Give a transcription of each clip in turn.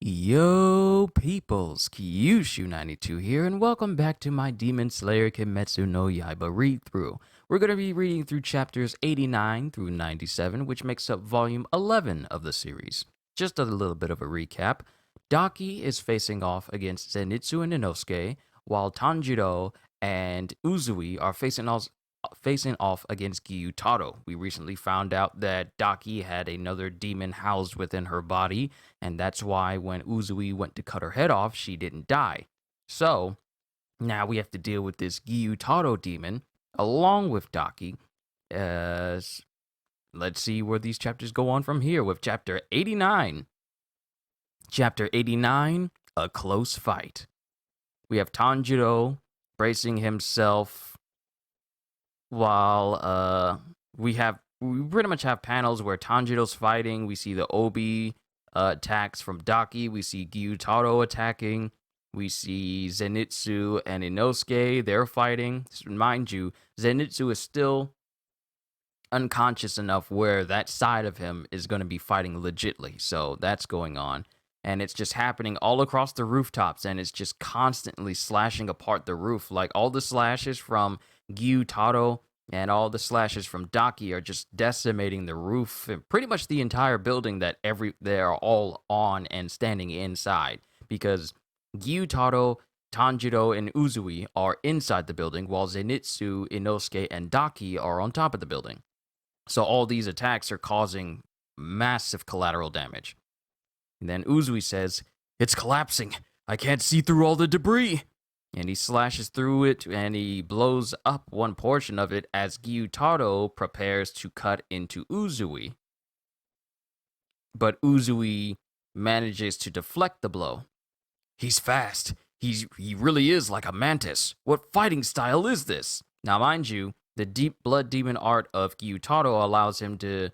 Yo, peoples, Kyushu92 here, and welcome back to my Demon Slayer KIMETSU no YAIBA read-through. We're going to be reading through chapters 89 through 97, which makes up volume 11 of the series. Just a little bit of a recap. Daki is facing off against Zenitsu and Inosuke, while Tanjiro and Uzui are facing off against Gyutaro. We recently found out that Daki had another demon housed within her body, and that's why when Uzui went to cut her head off, she didn't die. So, now we have to deal with this Gyutaro demon, along with Daki. Let's see where these chapters go on from here with chapter 89. Chapter 89, A Close Fight. We have Tanjiro bracing himself while we pretty much have panels where Tanjiro's fighting. We see the Obi attacks from Daki. We see Gyutaro attacking. We see Zenitsu and Inosuke. They're fighting. Mind you, Zenitsu is still unconscious enough where that side of him is going to be fighting legitly. So that's going on. And it's just happening all across the rooftops, and it's just constantly slashing apart the roof. Like, all the slashes from Gyutaro and all the slashes from Daki are just decimating the roof and pretty much the entire building that they are all on and standing inside. Because Gyutaro, Tanjiro, and Uzui are inside the building, while Zenitsu, Inosuke, and Daki are on top of the building. So all these attacks are causing massive collateral damage. And then Uzui says, "It's collapsing. I can't see through all the debris." And he slashes through it, and he blows up one portion of it as Gyutaro prepares to cut into Uzui. But Uzui manages to deflect the blow. "He's fast. He really is like a mantis. What fighting style is this?" Now, mind you, the deep blood demon art of Gyutaro allows him to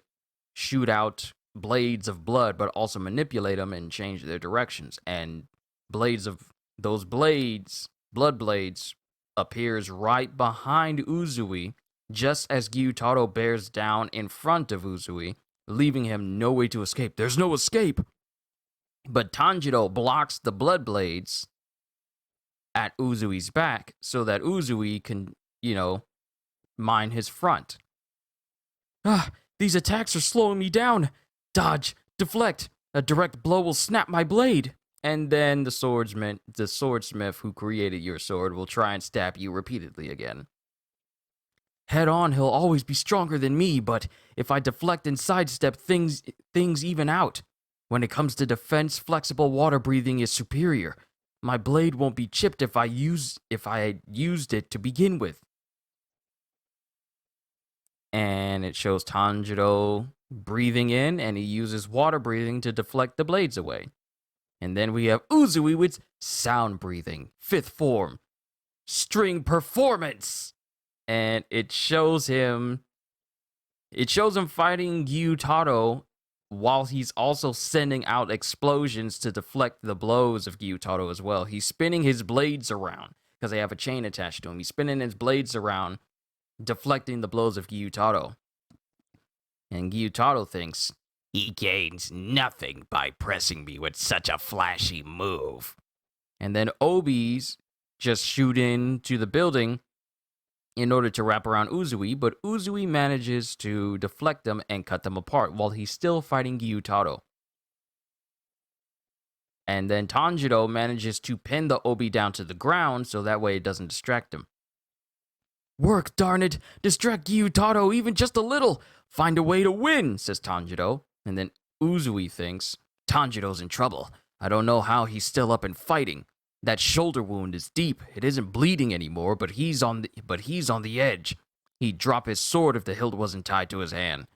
shoot out blades of blood, but also manipulate them and change their directions. And blood blades, appears right behind Uzui, just as Gyutaro bears down in front of Uzui, leaving him no way to escape. There's no escape! But Tanjiro blocks the blood blades at Uzui's back so that Uzui can, mine his front. These attacks are slowing me down. Dodge, deflect, a direct blow will snap my blade. And then the swordsmith who created your sword will try and stab you repeatedly again. Head on, he'll always be stronger than me, but if I deflect and sidestep, things even out. When it comes to defense, flexible water breathing is superior. My blade won't be chipped if I had used it to begin with. And it shows Tanjiro breathing in, and he uses water breathing to deflect the blades away. And then we have Uzui with sound breathing, 5th form, string performance. And it shows him fighting Gyutaro while he's also sending out explosions to deflect the blows of Gyutaro as well. He's spinning his blades around because they have a chain attached to him. He's spinning his blades around, deflecting the blows of Gyutaro. And Gyutaro thinks, "He gains nothing by pressing me with such a flashy move." And then Obi's just shoot into the building in order to wrap around Uzui, but Uzui manages to deflect them and cut them apart while he's still fighting Gyutaro. And then Tanjiro manages to pin the Obi down to the ground so that way it doesn't distract him. "Work, darn it! Distract Gyutaro even just a little! Find a way to win," says Tanjiro. And then Uzui thinks, "Tanjiro's in trouble. I don't know how he's still up and fighting. That shoulder wound is deep. It isn't bleeding anymore, but he's on the edge. He'd drop his sword if the hilt wasn't tied to his hand."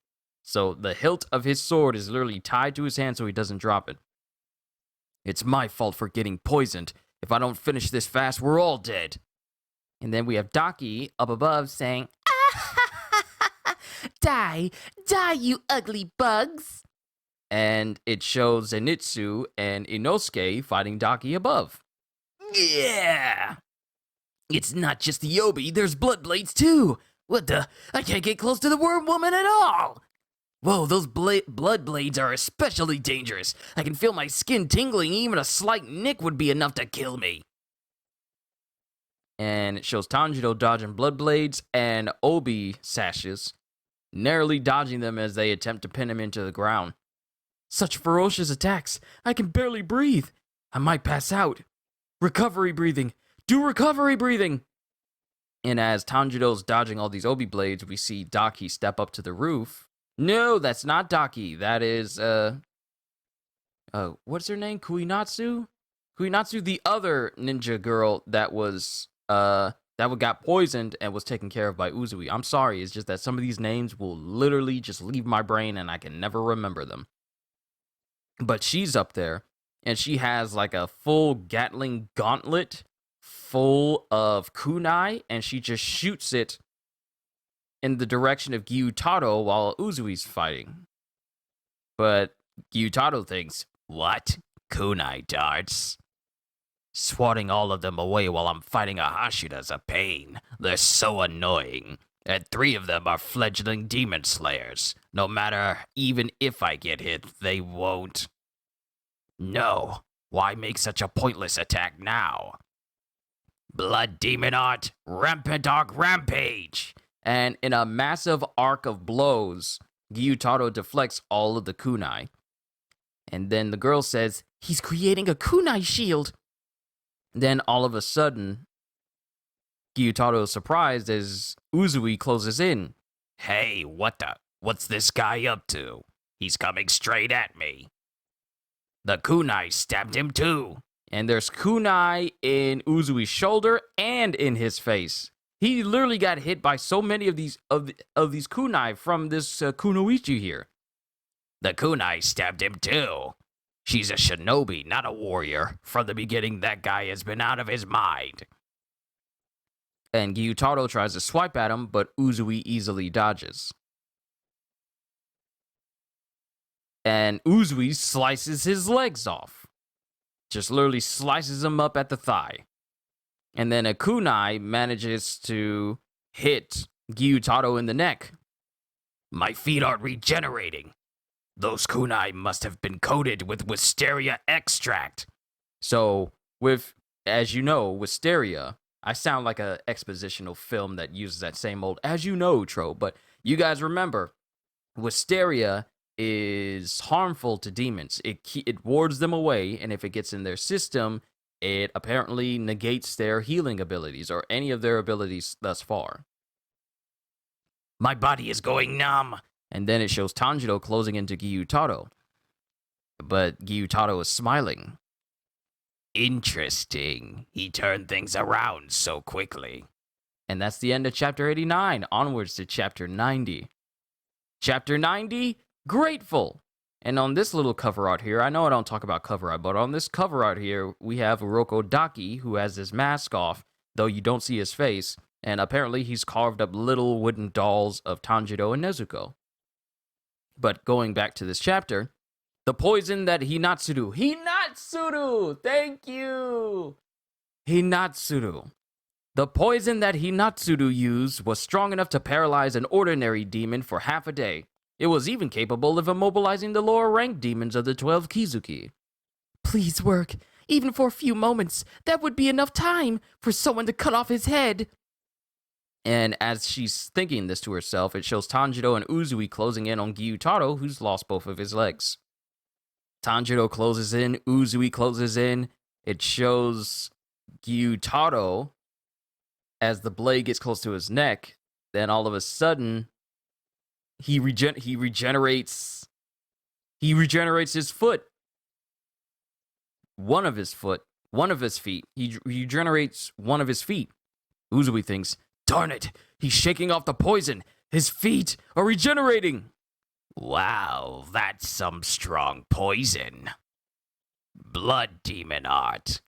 So the hilt of his sword is literally tied to his hand so he doesn't drop it. "It's my fault for getting poisoned. If I don't finish this fast, we're all dead." And then we have Daki up above saying, "Die, you ugly bugs." And it shows Zenitsu and Inosuke fighting Daki above. "Yeah! It's not just the Obi, there's blood blades too! What the? I can't get close to the worm woman at all!" Whoa, those blood blades are especially dangerous. I can feel my skin tingling. Even a slight nick would be enough to kill me. And it shows Tanjiro dodging blood blades and Obi sashes, narrowly dodging them as they attempt to pin him into the ground. Such ferocious attacks. I can barely breathe. I might pass out. Recovery breathing. Do recovery breathing. And as Tanjiro's dodging all these Obi blades, we see Daki step up to the roof. No, that's not Daki. That is, what's her name? Kuinatsu? Kuinatsu, the other ninja girl that was, that got poisoned and was taken care of by Uzui. I'm sorry, it's just that some of these names will literally just leave my brain and I can never remember them. But she's up there, and she has like a full Gatling gauntlet full of kunai, and she just shoots it in the direction of Gyutaro while Uzui's fighting. But Gyutaro thinks, what? Kunai darts? Swatting all of them away while I'm fighting a Hashida's a pain. They're so annoying. And 3 of them are fledgling demon slayers. No matter, even if I get hit, they won't. No. Why make such a pointless attack now? Blood demon art, rampant arc rampage. And in a massive arc of blows, Gyutaro deflects all of the kunai. And then the girl says, he's creating a kunai shield. Then all of a sudden, Gyutaro is surprised as Uzui closes in. Hey, what's this guy up to? He's coming straight at me. The kunai stabbed him too. And there's kunai in Uzui's shoulder and in his face. He literally got hit by so many of these kunai from this kunoichi here. The kunai stabbed him too. She's a shinobi, not a warrior. From the beginning, that guy has been out of his mind. And Gyutaro tries to swipe at him, but Uzui easily dodges. And Uzui slices his legs off. Just literally slices him up at the thigh. And then a kunai manages to hit Gyutaro in the neck. My feet aren't regenerating. Those kunai must have been coated with wisteria extract. So, as you know, wisteria, I sound like an expositional film that uses that same old as you know trope, but you guys remember, wisteria is harmful to demons. It wards them away, and if it gets in their system, it apparently negates their healing abilities or any of their abilities thus far. My body is going numb. And then it shows Tanjiro closing into Gyutaro. But Gyutaro is smiling. Interesting. He turned things around so quickly. And that's the end of chapter 89. Onwards to chapter 90. Chapter 90, Grateful. And on this little cover art here, I know I don't talk about cover art, but on this cover art here, we have Uroko Daki, who has his mask off, though you don't see his face. And apparently he's carved up little wooden dolls of Tanjiro and Nezuko. But going back to this chapter, the poison that Hinatsuru, thank you! Hinatsuru. The poison that Hinatsuru used was strong enough to paralyze an ordinary demon for half a day. It was even capable of immobilizing the lower ranked demons of the 12 Kizuki. Please work, even for a few moments. That would be enough time for someone to cut off his head. And as she's thinking this to herself, it shows Tanjiro and Uzui closing in on Gyutaro, who's lost both of his legs. Tanjiro closes in, Uzui closes in. It shows Gyutaro as the blade gets close to his neck. Then all of a sudden, he regenerates his foot. One of his feet. He regenerates one of his feet. Uzui thinks, darn it, he's shaking off the poison. His feet are regenerating. Wow, that's some strong poison. Blood demon art.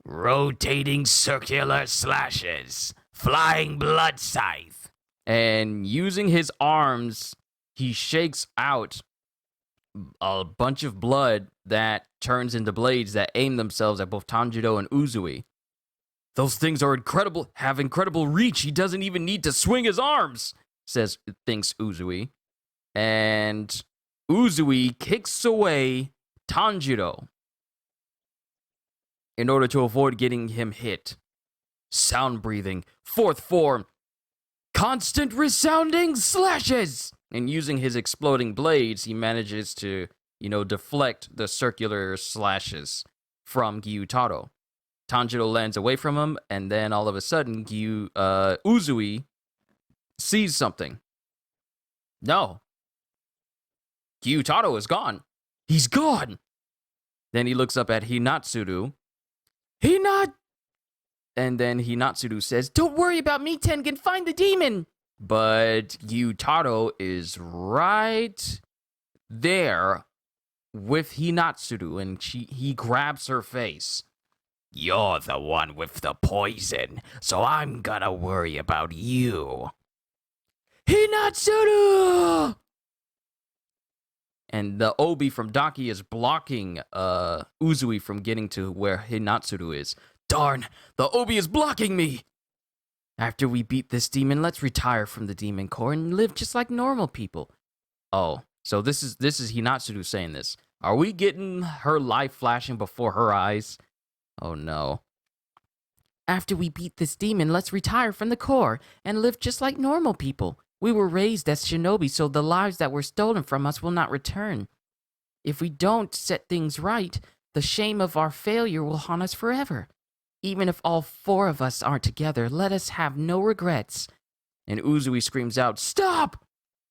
Rotating circular slashes. Flying blood scythe. And using his arms, he shakes out a bunch of blood that turns into blades that aim themselves at both Tanjiro and Uzui. Those things are incredible, have incredible reach. He doesn't even need to swing his arms, thinks Uzui. And Uzui kicks away Tanjiro in order to avoid getting him hit. Sound breathing, fourth form, constant resounding slashes! And using his exploding blades, he manages to, deflect the circular slashes from Gyutaro. Tanjiro lands away from him, and then all of a sudden, Uzui sees something. No. Gyutaro is gone. He's gone! Then he looks up at Hinatsuru. And then Hinatsuru says, "Don't worry about me, Tengen, find the demon!" But Gyutaro is right there with Hinatsuru, and he grabs her face. "You're the one with the poison, so I'm gonna worry about you." Hinatsuru! And the Obi from Daki is blocking Uzui from getting to where Hinatsuru is. Darn, the Obi is blocking me! After we beat this demon, let's retire from the demon core and live just like normal people. Oh, so this is Hinatsuru saying this. Are we getting her life flashing before her eyes? Oh no. After we beat this demon, let's retire from the core and live just like normal people. We were raised as shinobi, so the lives that were stolen from us will not return. If we don't set things right, the shame of our failure will haunt us forever. Even if all four of us aren't together, let us have no regrets. And Uzui screams out, "Stop!"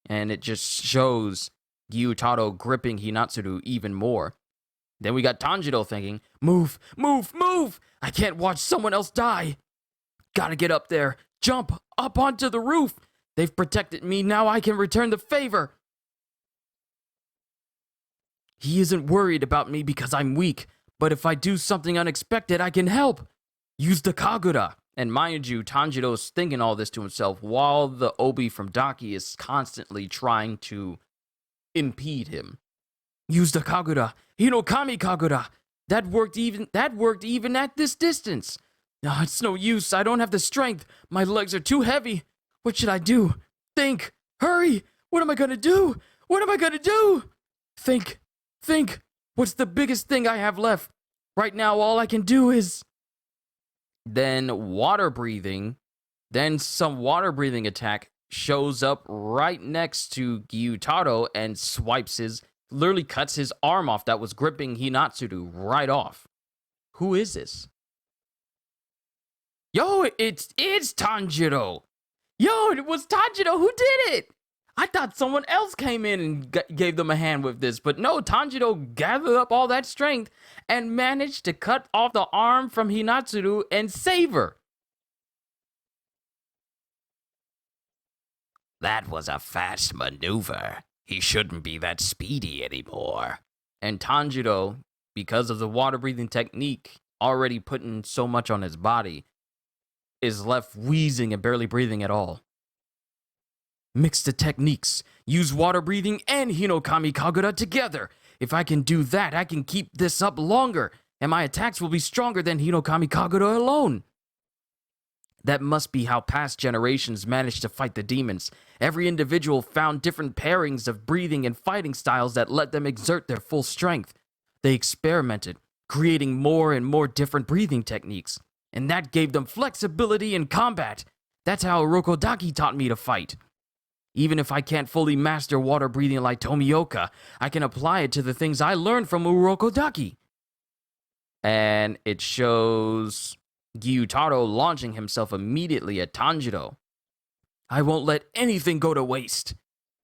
And it just shows Gyutaro gripping Hinatsuru even more. Then we got Tanjiro thinking, "Move, move, move! I can't watch someone else die. Gotta get up there, jump up onto the roof. They've protected me, now I can return the favor." He isn't worried about me because I'm weak, but if I do something unexpected, I can help. Use the Kagura. And mind you, Tanjiro's thinking all this to himself while the Obi from Daki is constantly trying to impede him. Use the Kagura. Hinokami Kagura. That worked even at this distance. No, it's no use. I don't have the strength. My legs are too heavy. What should I do? Think. Hurry. What am I gonna do? What am I gonna do? Think. What's the biggest thing I have left? Right now, all I can do is... Then some water breathing attack shows up right next to Gyutaro and literally cuts his arm off that was gripping Hinatsuru right off. Who is this? Yo, it's Tanjiro. Yo, it was Tanjiro who did it. I thought someone else came in and gave them a hand with this, but no, Tanjiro gathered up all that strength and managed to cut off the arm from Hinatsuru and save her. That was a fast maneuver. He shouldn't be that speedy anymore. And Tanjiro, because of the water-breathing technique, already putting so much on his body, is left wheezing and barely breathing at all. Mix the techniques. Use water breathing and Hinokami Kagura together. If I can do that, I can keep this up longer, and my attacks will be stronger than Hinokami Kagura alone. That must be how past generations managed to fight the demons. Every individual found different pairings of breathing and fighting styles that let them exert their full strength. They experimented, creating more and more different breathing techniques, and that gave them flexibility in combat. That's how Urokodaki taught me to fight. Even if I can't fully master water breathing like Tomioka, I can apply it to the things I learned from Urokodaki. And it shows Gyutaro launching himself immediately at Tanjiro. I won't let anything go to waste.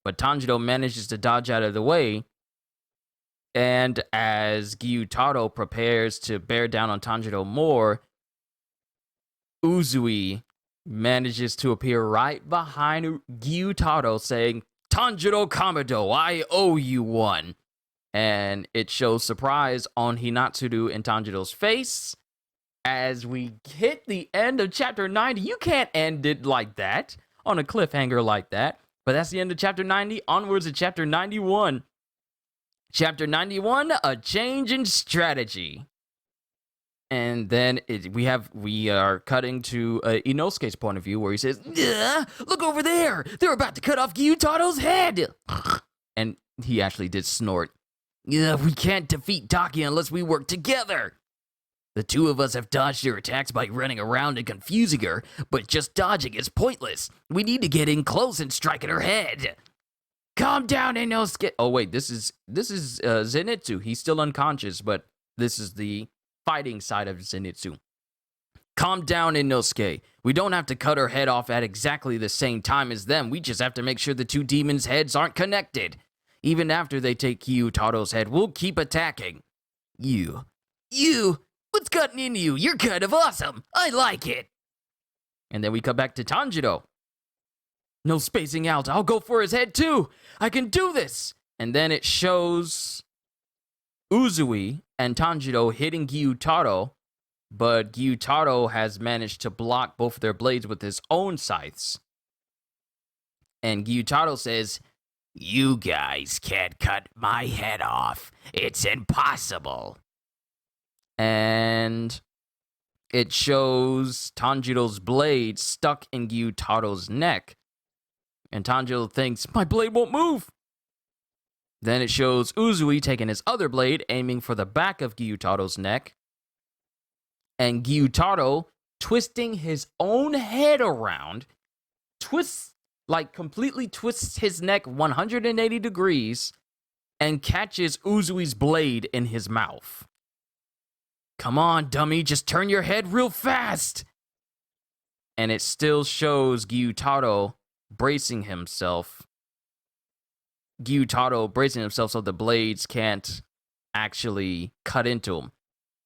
But Tanjiro manages to dodge out of the way. And as Gyutaro prepares to bear down on Tanjiro more, Uzui manages to appear right behind Gyutaro saying, "Tanjiro Kamado, I owe you one." And it shows surprise on Hinatsuru and Tanjiro's face. As we hit the end of chapter 90, you can't end it like that, on a cliffhanger like that. But that's the end of chapter 90, onwards to chapter 91. Chapter 91, A Change in Strategy. And then we are cutting to Inosuke's point of view, where he says, "Look over there! They're about to cut off Gyutaro's head!" And he actually did snort. We can't defeat Daki unless we work together. The two of us have dodged her attacks by running around and confusing her, but just dodging is pointless. We need to get in close and strike at her head. Calm down, Inosuke. Oh wait, this is Zenitsu. He's still unconscious, but this is the fighting side of Zenitsu. Calm down, Inosuke. We don't have to cut her head off at exactly the same time as them. We just have to make sure the two demons' heads aren't connected. Even after they take Gyutaro's head, we'll keep attacking. You, what's gotten into you? You're kind of awesome. I like it. And then we come back to Tanjiro. No spacing out. I'll go for his head too. I can do this. And then it shows Uzui and Tanjiro hitting Gyutaro, but Gyutaro has managed to block both of their blades with his own scythes. And Gyutaro says, "You guys can't cut my head off. It's impossible." And it shows Tanjiro's blade stuck in Gyutaro's neck. And Tanjiro thinks, my blade won't move. Then it shows Uzui taking his other blade, aiming for the back of Gyutaro's neck. And Gyutaro twisting his own head around, completely twists his neck 180 degrees and catches Uzui's blade in his mouth. Come on, dummy, just turn your head real fast. And it still shows Gyutaro bracing himself so the blades can't actually cut into him.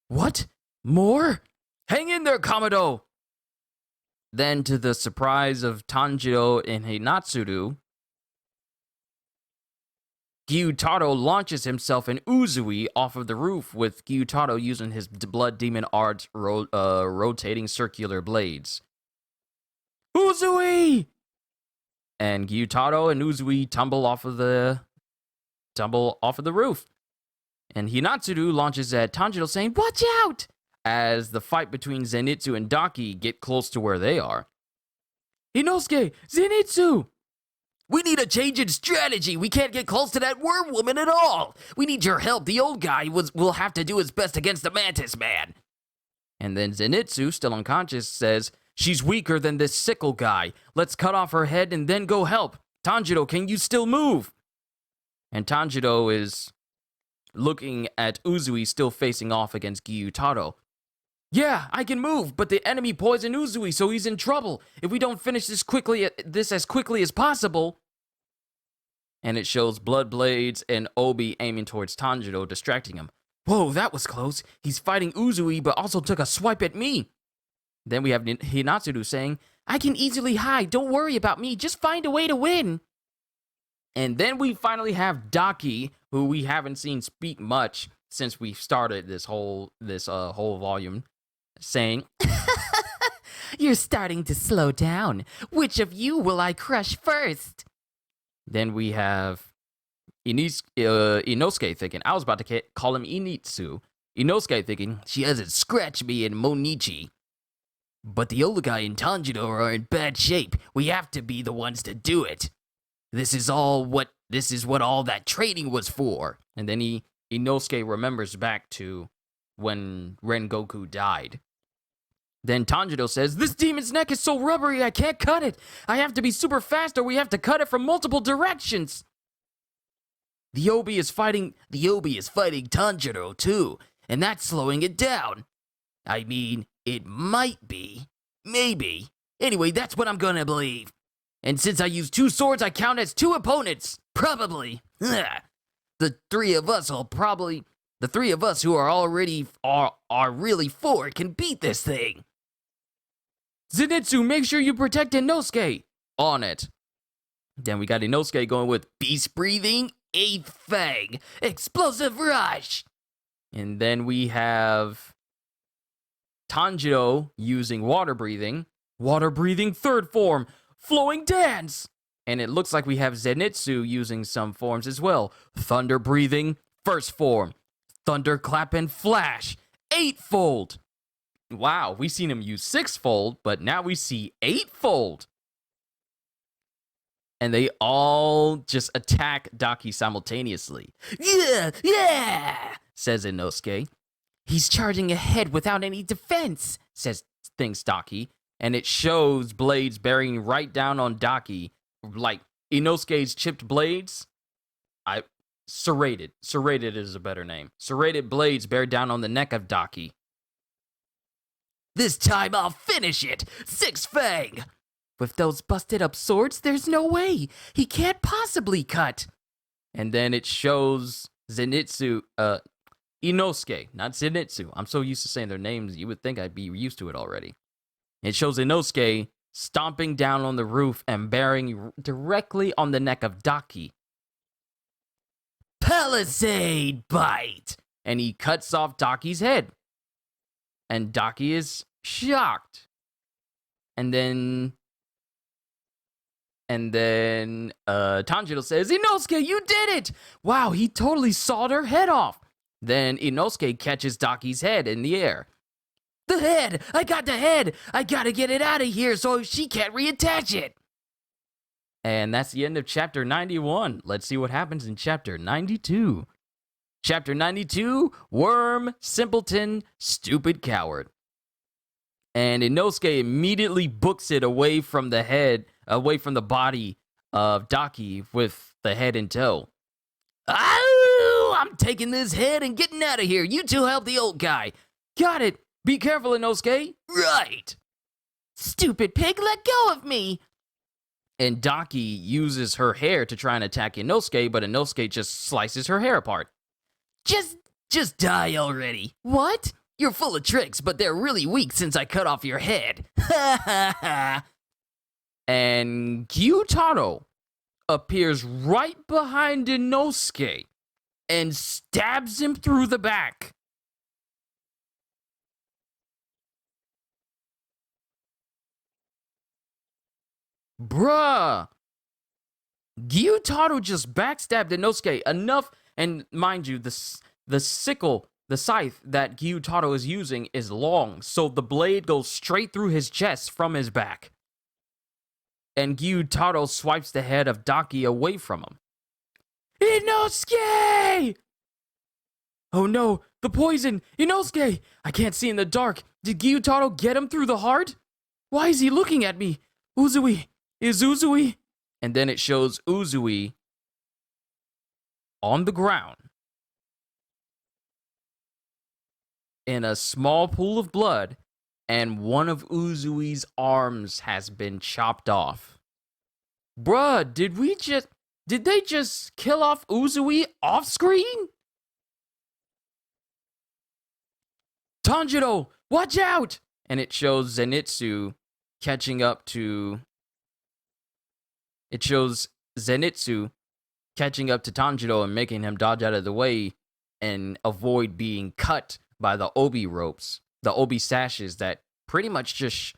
What? More? Hang in there, Kamado! Then, to the surprise of Tanjiro and Hinatsuru, Gyutaro launches himself and Uzui off of the roof, with Gyutaro using his Blood Demon Art's rotating circular blades. Uzui! And Gyutaro and Uzui tumble off of the roof. And Hinatsuru launches at Tanjiro saying, "Watch out!" as the fight between Zenitsu and Daki get close to where they are. Inosuke! Zenitsu! We need a change in strategy. We can't get close to that worm woman at all. We need your help. The old guy will have to do his best against the Mantis Man. And then Zenitsu, still unconscious, says, "She's weaker than this sickle guy. Let's cut off her head and then go help. Tanjiro, can you still move?" And Tanjiro is looking at Uzui still facing off against Gyutaro. "Yeah, I can move, but the enemy poisoned Uzui, so he's in trouble. If we don't finish this as quickly as possible." And it shows Blood Blades and Obi aiming towards Tanjiro, distracting him. "Whoa, that was close. He's fighting Uzui, but also took a swipe at me." Then we have Hinatsuru saying, "I can easily hide. Don't worry about me. Just find a way to win." And then we finally have Daki, who we haven't seen speak much since we started this whole volume, saying, "You're starting to slow down. Which of you will I crush first?" Then we have Inosuke thinking, I was about to call him Initsu. Inosuke thinking, "She hasn't scratched me in Monichi. But the old guy and Tanjiro are in bad shape. We have to be the ones to do it. This is what all that training was for." And then Inosuke remembers back to when Rengoku died. Then Tanjiro says, "This demon's neck is so rubbery I can't cut it. I have to be super fast or we have to cut it from multiple directions." The Obi is fighting Tanjiro too, and that's slowing it down. I mean, it might be. Maybe. Anyway, that's what I'm gonna believe. And since I use two swords, I count as two opponents. Probably. The three of us who are already are really four can beat this thing. Zenitsu, make sure you protect Inosuke. On it. Then we got Inosuke going with Beast Breathing, Eighth Fang, Explosive Rush. And then we have Tanjiro using Water Breathing, third form, Flowing Dance. And it looks like we have Zenitsu using some forms as well. Thunder Breathing, first form, Thunderclap and Flash, eightfold. Wow, we seen him use sixfold, but now we see eightfold. And they all just attack Daki simultaneously. Yeah, says Inosuke. He's charging ahead without any defense, thinks Daki. And it shows blades bearing right down on Daki. Like Inosuke's chipped blades. Serrated. Serrated is a better name. Serrated blades bear down on the neck of Daki. This time I'll finish it! Six Fang! With those busted up swords, there's no way! He can't possibly cut! And then it shows Zenitsu, Inosuke, not Zenitsu. I'm so used to saying their names, you would think I'd be used to it already. It shows Inosuke stomping down on the roof and bearing directly on the neck of Daki. Palisade Bite! And he cuts off Daki's head. And Daki is shocked. And then Tanjiro says, Inosuke, you did it! Wow, he totally sawed her head off. Then Inosuke catches Daki's head in the air. The head! I got the head! I gotta get it out of here so she can't reattach it! And that's the end of chapter 91. Let's see what happens in chapter 92. Chapter 92, Worm, Simpleton, Stupid Coward. And Inosuke immediately books it away from the head, away from the body of Daki with the head in tow. Oh, I'm taking this head and getting out of here. You two help the old guy. Got it. Be careful, Inosuke. Right. Stupid pig, let go of me. And Daki uses her hair to try and attack Inosuke, but Inosuke just slices her hair apart. Just die already. What? You're full of tricks, but they're really weak since I cut off your head. Ha ha ha. And Gyutaro appears right behind Inosuke and stabs him through the back. Bruh. Gyutaro just backstabbed Inosuke enough, and mind you, the sickle, the scythe that Gyutaro is using is long, so the blade goes straight through his chest from his back. And Gyutaro swipes the head of Daki away from him. Inosuke! Oh no, the poison! Inosuke! I can't see in the dark. Did Gyutaro get him through the heart? Why is he looking at me? Uzui! Is Uzui? And then it shows Uzui on the ground in a small pool of blood, and one of Uzui's arms has been chopped off. Bruh, did they just kill off Uzui off screen? Tanjiro, watch out! And it shows Zenitsu catching up to... It shows Zenitsu catching up to Tanjiro and making him dodge out of the way and avoid being cut by the obi ropes, the obi sashes that pretty much just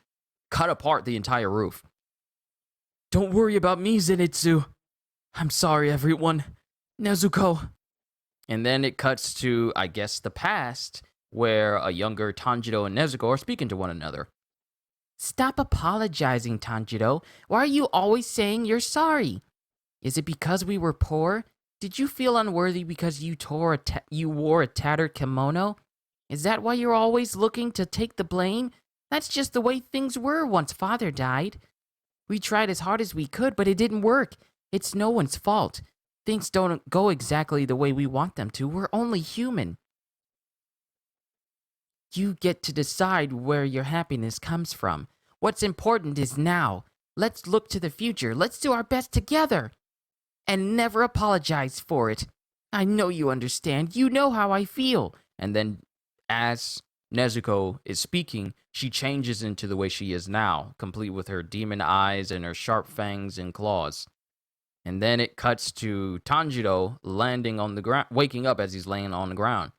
cut apart the entire roof. Don't worry about me, Zenitsu. I'm sorry, everyone. Nezuko. And then it cuts to, I guess, the past, where a younger Tanjiro and Nezuko are speaking to one another. Stop apologizing, Tanjiro. Why are you always saying you're sorry? Is it because we were poor? Did you feel unworthy because you wore a tattered kimono? Is that why you're always looking to take the blame? That's just the way things were once Father died. We tried as hard as we could, but it didn't work. It's no one's fault. Things don't go exactly the way we want them to. We're only human. You get to decide where your happiness comes from. What's important is now. Let's look to the future. Let's do our best together. And never apologize for it. I know you understand. You know how I feel. And then, as Nezuko is speaking, she changes into the way she is now, complete with her demon eyes and her sharp fangs and claws. And then it cuts to Tanjiro landing on the ground, waking up as he's laying on the ground.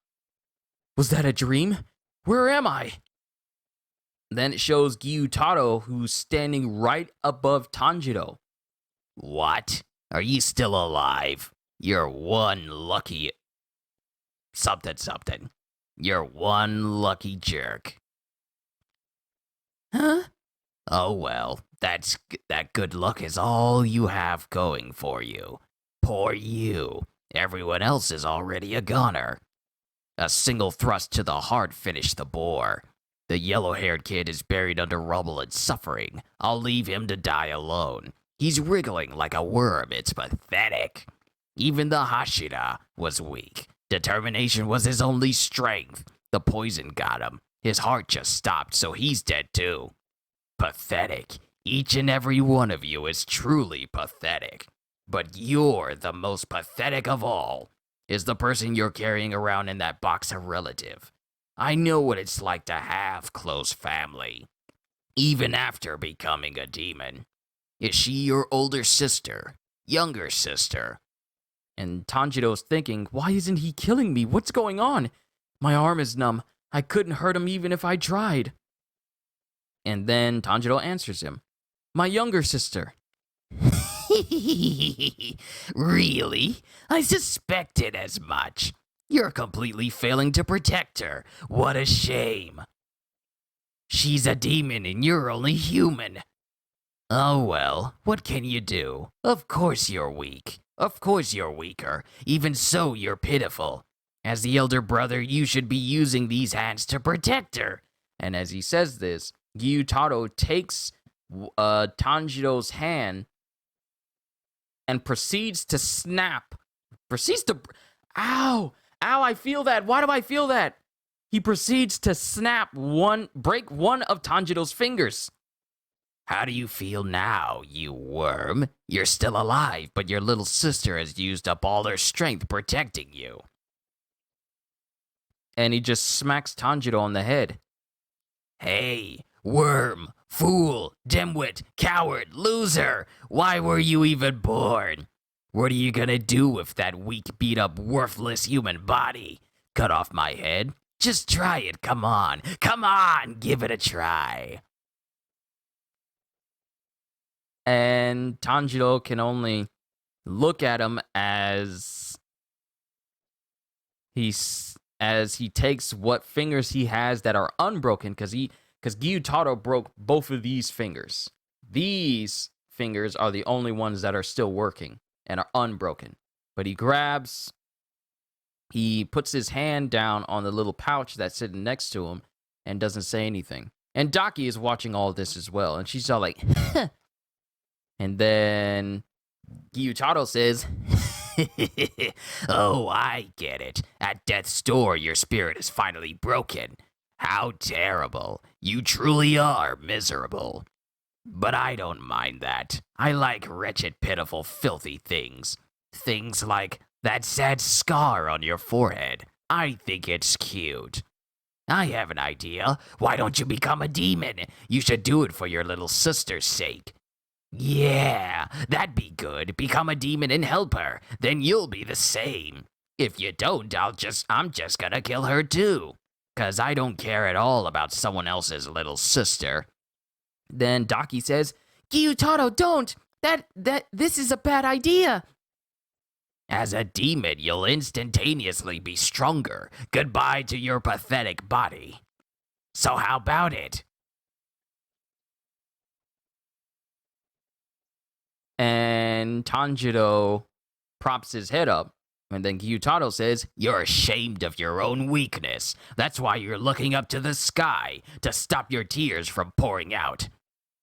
Was that a dream? Where am I? Then it shows Gyutaro, who's standing right above Tanjiro. What? Are you still alive? You're one lucky... something. You're one lucky jerk. Huh? Oh well, that good luck is all you have going for you. Poor you. Everyone else is already a goner. A single thrust to the heart finished the bore. The yellow-haired kid is buried under rubble and suffering. I'll leave him to die alone. He's wriggling like a worm. It's pathetic. Even the Hashira was weak. Determination was his only strength. The poison got him. His heart just stopped, so he's dead too. Pathetic. Each and every one of you is truly pathetic. But you're the most pathetic of all. Is the person you're carrying around in that box a relative? I know what it's like to have close family, even after becoming a demon. Is she your older sister? Younger sister? And Tanjiro's thinking, why isn't he killing me? What's going on? My arm is numb. I couldn't hurt him even if I tried. And then Tanjiro answers him, my younger sister. Really? I suspected as much. You're completely failing to protect her. What a shame. She's a demon and you're only human. Oh well, what can you do? Of course you're weak. Of course you're weaker. Even so, you're pitiful. As the elder brother, you should be using these hands to protect her. And as he says this, Gyutaro takes Tanjiro's hand and proceeds to snap. Ow! Ow, I feel that. Why do I feel that? He proceeds to break one of Tanjiro's fingers. How do you feel now, you worm? You're still alive, but your little sister has used up all her strength protecting you. And he just smacks Tanjiro on the head. Hey, worm, fool, dimwit, coward, loser! Why were you even born? What are you gonna do with that weak, beat-up, worthless human body? Cut off my head? Just try it, come on, give it a try. And Tanjiro can only look at him as he takes what fingers he has that are unbroken, because Gyutaro broke both of these fingers. These fingers are the only ones that are still working and are unbroken. But he puts his hand down on the little pouch that's sitting next to him and doesn't say anything. And Daki is watching all this as well, and she's all like, and then Gyutaro says, oh, I get it. At death's door, your spirit is finally broken. How terrible. You truly are miserable. But I don't mind that. I like wretched, pitiful, filthy things. Things like that sad scar on your forehead. I think it's cute. I have an idea. Why don't you become a demon? You should do it for your little sister's sake. Yeah, that'd be good. Become a demon and help her. Then you'll be the same. If you don't, I'm just gonna kill her too. 'Cause I don't care at all about someone else's little sister. Then Daki says, Gyutaro, don't! This is a bad idea. As a demon, you'll instantaneously be stronger. Goodbye to your pathetic body. So how about it? And Tanjiro props his head up. And then Gyutaro says, you're ashamed of your own weakness. That's why you're looking up to the sky, to stop your tears from pouring out.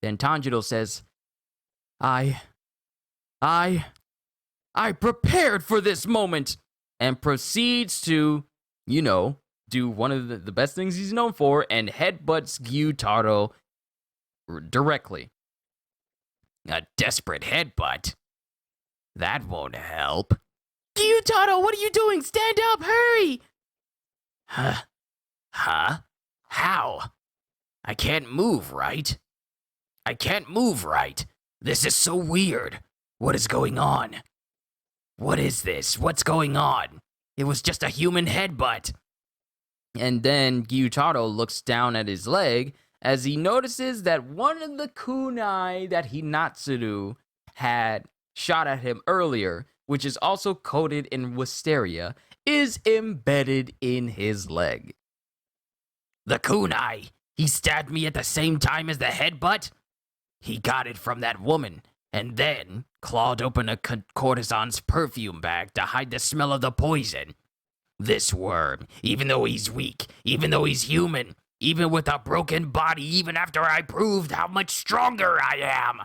Then Tanjiro says, I prepared for this moment. And proceeds to, do one of the best things he's known for and headbutts Gyutaro directly. A desperate headbutt? That won't help. Gyutaro, what are you doing? Stand up, hurry! Huh? How? I can't move, right? This is so weird. What is going on? What is this? What's going on? It was just a human headbutt. And then Gyutaro looks down at his leg as he notices that one of the kunai that Hinatsuru had shot at him earlier, which is also coated in wisteria, is embedded in his leg. The kunai! He stabbed me at the same time as the headbutt? He got it from that woman, and then clawed open a courtesan's perfume bag to hide the smell of the poison. This worm, even though he's weak, even though he's human, even with a broken body, even after I proved how much stronger I am,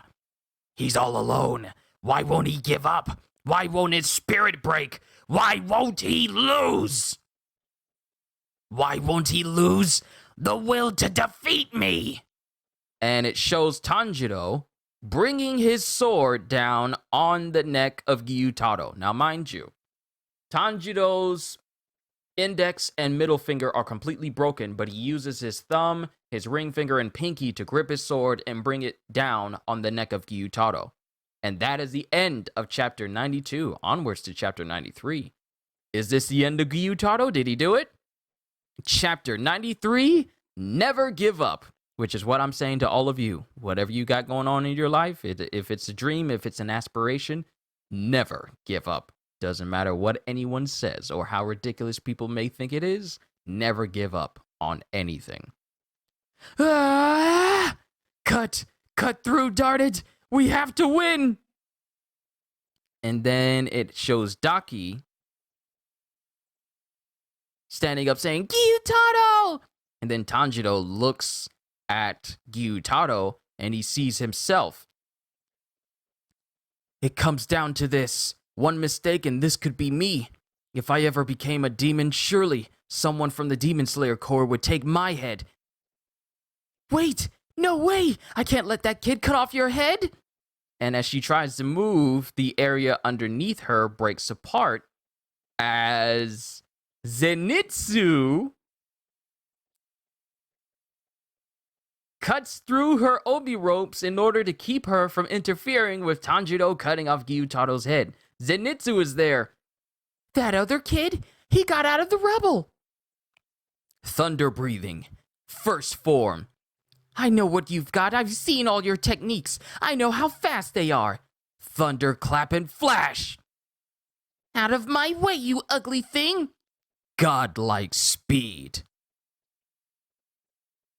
he's all alone. Why won't he give up? Why won't his spirit break? Why won't he lose? Why won't he lose the will to defeat me? And it shows Tanjiro bringing his sword down on the neck of Gyutaro. Now, mind you, Tanjiro's index and middle finger are completely broken, but he uses his thumb, his ring finger, and pinky to grip his sword and bring it down on the neck of Gyutaro. And that is the end of chapter 92, onwards to chapter 93. Is this the end of Gyutaro? Did he do it? Chapter 93, never give up, which is what I'm saying to all of you. Whatever you got going on in your life, if it's a dream, if it's an aspiration, never give up. Doesn't matter what anyone says or how ridiculous people may think it is, never give up on anything. Ah! Cut through, Darted. We have to win. And then it shows Daki standing up saying, Gyutaro! And then Tanjiro looks at Gyutaro and he sees himself. It comes down to this. One mistake and this could be me. If I ever became a demon, surely someone from the Demon Slayer Corps would take my head. Wait, no way! I can't let that kid cut off your head! And as she tries to move, the area underneath her breaks apart as Zenitsu cuts through her obi ropes in order to keep her from interfering with Tanjiro cutting off Gyutaro's head. Zenitsu is there. That other kid? He got out of the rubble. Thunder breathing. First form. I know what you've got. I've seen all your techniques. I know how fast they are. Thunder clap and flash. Out of my way, you ugly thing. Godlike speed.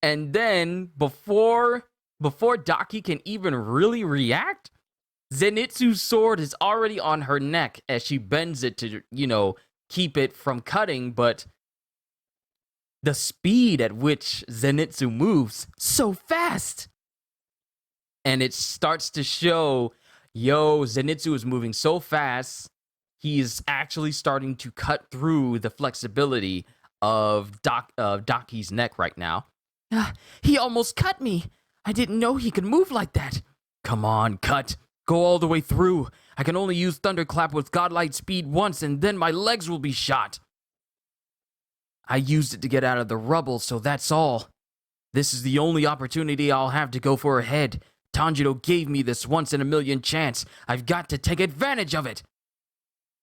And then, before Daki can even really react, Zenitsu's sword is already on her neck as she bends it to, keep it from cutting, but the speed at which Zenitsu moves, so fast. And it starts to show, Zenitsu is moving so fast, he's actually starting to cut through the flexibility of Daki's neck right now. He almost cut me. I didn't know he could move like that. Come on, cut. Go all the way through. I can only use Thunderclap with godlike speed once, and then my legs will be shot. I used it to get out of the rubble, so that's all. This is the only opportunity I'll have to go for a head. Tanjiro gave me this once-in-a-million chance. I've got to take advantage of it.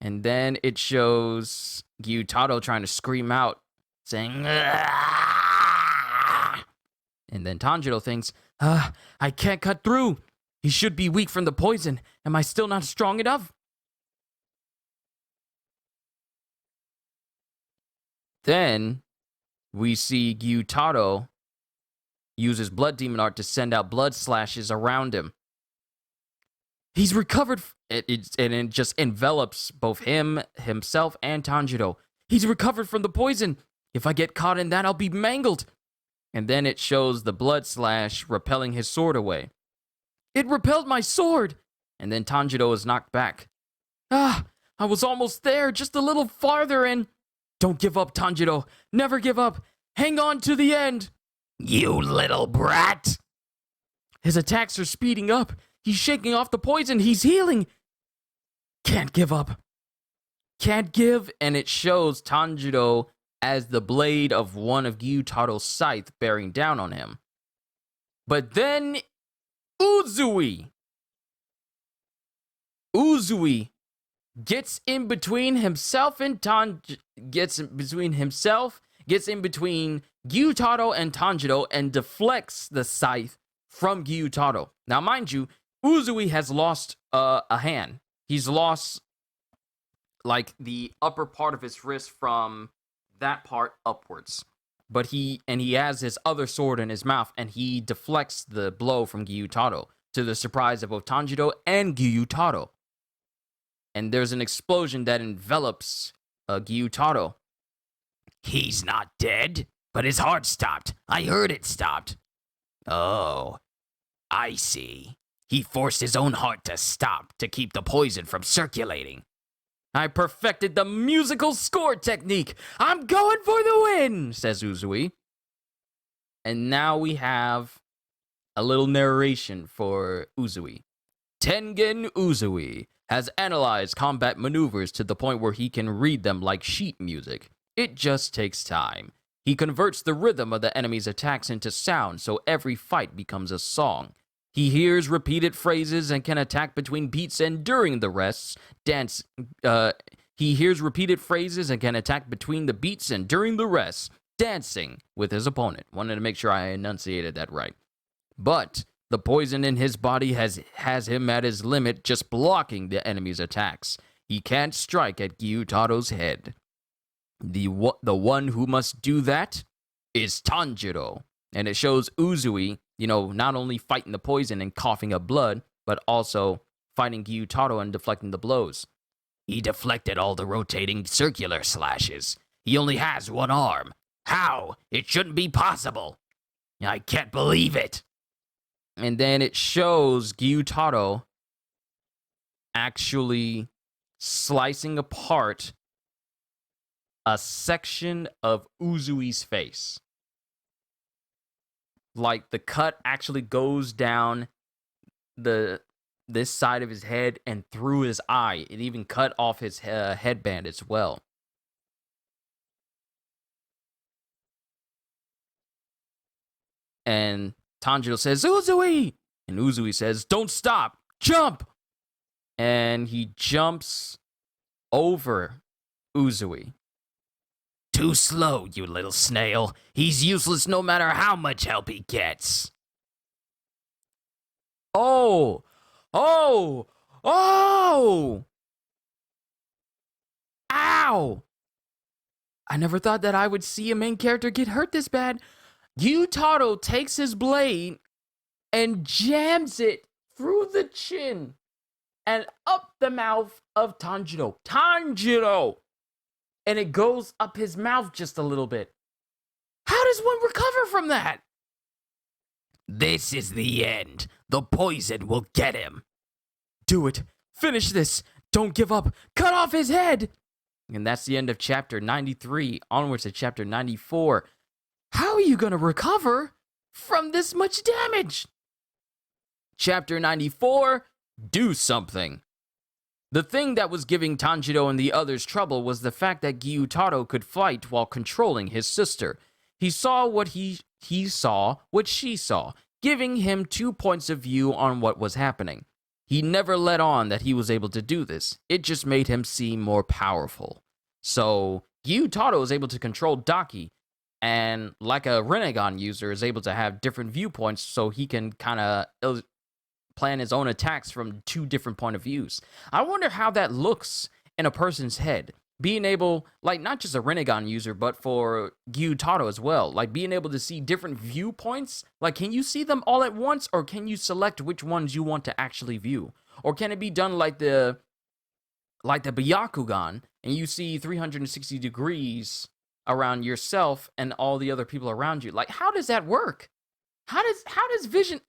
And then it shows Gyutaro trying to scream out, saying, Aah! And then Tanjiro thinks, I can't cut through. He should be weak from the poison. Am I still not strong enough? Then we see Gyutaro use his blood demon art to send out blood slashes around him. He's recovered, and it just envelops both himself, and Tanjiro. He's recovered from the poison. If I get caught in that, I'll be mangled. And then it shows the blood slash repelling his sword away. It repelled my sword! And then Tanjiro is knocked back. I was almost there, just a little farther, and... Don't give up, Tanjiro. Never give up. Hang on to the end. You little brat. His attacks are speeding up. He's shaking off the poison. He's healing. Can't give up. Can't give, and it shows Tanjiro as the blade of one of Gyutaro's scythe bearing down on him. But then Uzui gets in between himself and gets in between Gyutaro and Tanjiro and deflects the scythe from Gyutaro. Now, mind you, Uzui has lost a hand. He's lost, like, the upper part of his wrist from that part upwards. but he has his other sword in his mouth, and he deflects the blow from Gyutaro, to the surprise of both Tanjiro and Gyutaro. And there's an explosion that envelops Gyutaro. He's not dead, but his heart stopped. I heard it stopped. Oh, I see. He forced his own heart to stop to keep the poison from circulating. I perfected the musical score technique. I'm going for the win, says Uzui. And now we have a little narration for Uzui. Tengen Uzui has analyzed combat maneuvers to the point where he can read them like sheet music. It just takes time. He converts the rhythm of the enemy's attacks into sound, so every fight becomes a song. He hears repeated phrases and can attack between beats and during the rests. He hears repeated phrases and can attack between the beats and during the rests, dancing with his opponent. Wanted to make sure I enunciated that right. But the poison in his body has him at his limit, just blocking the enemy's attacks. He can't strike at Gyutaro's head. The one who must do that is Tanjiro. And it shows Uzui, not only fighting the poison and coughing up blood, but also fighting Gyutaro and deflecting the blows. He deflected all the rotating circular slashes. He only has one arm. How? It shouldn't be possible. I can't believe it. And then it shows Gyutaro actually slicing apart a section of Uzui's face. Like the cut actually goes down this side of his head and through his eye. It even cut off his headband as well. And Tanjiro says, Uzui! And Uzui says, don't stop! Jump! And he jumps over Uzui. Too slow, you little snail. He's useless no matter how much help he gets. Oh! Oh! Oh! Ow! I never thought that I would see a main character get hurt this bad. Gyutaro takes his blade and jams it through the chin and up the mouth of Tanjiro. Tanjiro! And it goes up his mouth just a little bit. How does one recover from that? This is the end. The poison will get him. Do it. Finish this. Don't give up. Cut off his head. And that's the end of chapter 93, onwards to chapter 94. How are you going to recover from this much damage? Chapter 94, do something. The thing that was giving Tanjiro and the others trouble was the fact that Gyutaro could fight while controlling his sister. He saw what he saw what she saw, giving him 2 points of view on what was happening. He never let on that he was able to do this. It just made him seem more powerful. So Gyutaro is able to control Daki, and like a Rinnegan user is able to have different viewpoints, so he can kind of plan his own attacks from 2 different point of views. I wonder how that looks in a person's head. Being able, like, not just a Rinnegan user, but for Gyutaro as well. Like, being able to see different viewpoints. Like, can you see them all at once, or can you select which ones you want to actually view? Or can it be done like the Byakugan, and you see 360 degrees around yourself and all the other people around you? Like, how does that work? How does vision...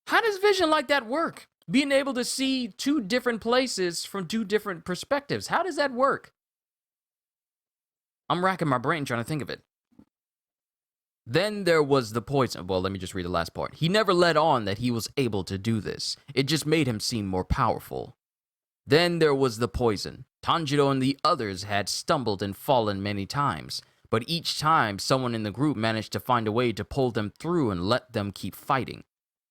How does vision like that work? Being able to see 2 different places from 2 different perspectives. How does that work? I'm racking my brain trying to think of it. Then there was the poison. Well, let me just read the last part. He never let on that he was able to do this. It just made him seem more powerful. Then there was the poison. Tanjiro and the others had stumbled and fallen many times, but each time someone in the group managed to find a way to pull them through and let them keep fighting.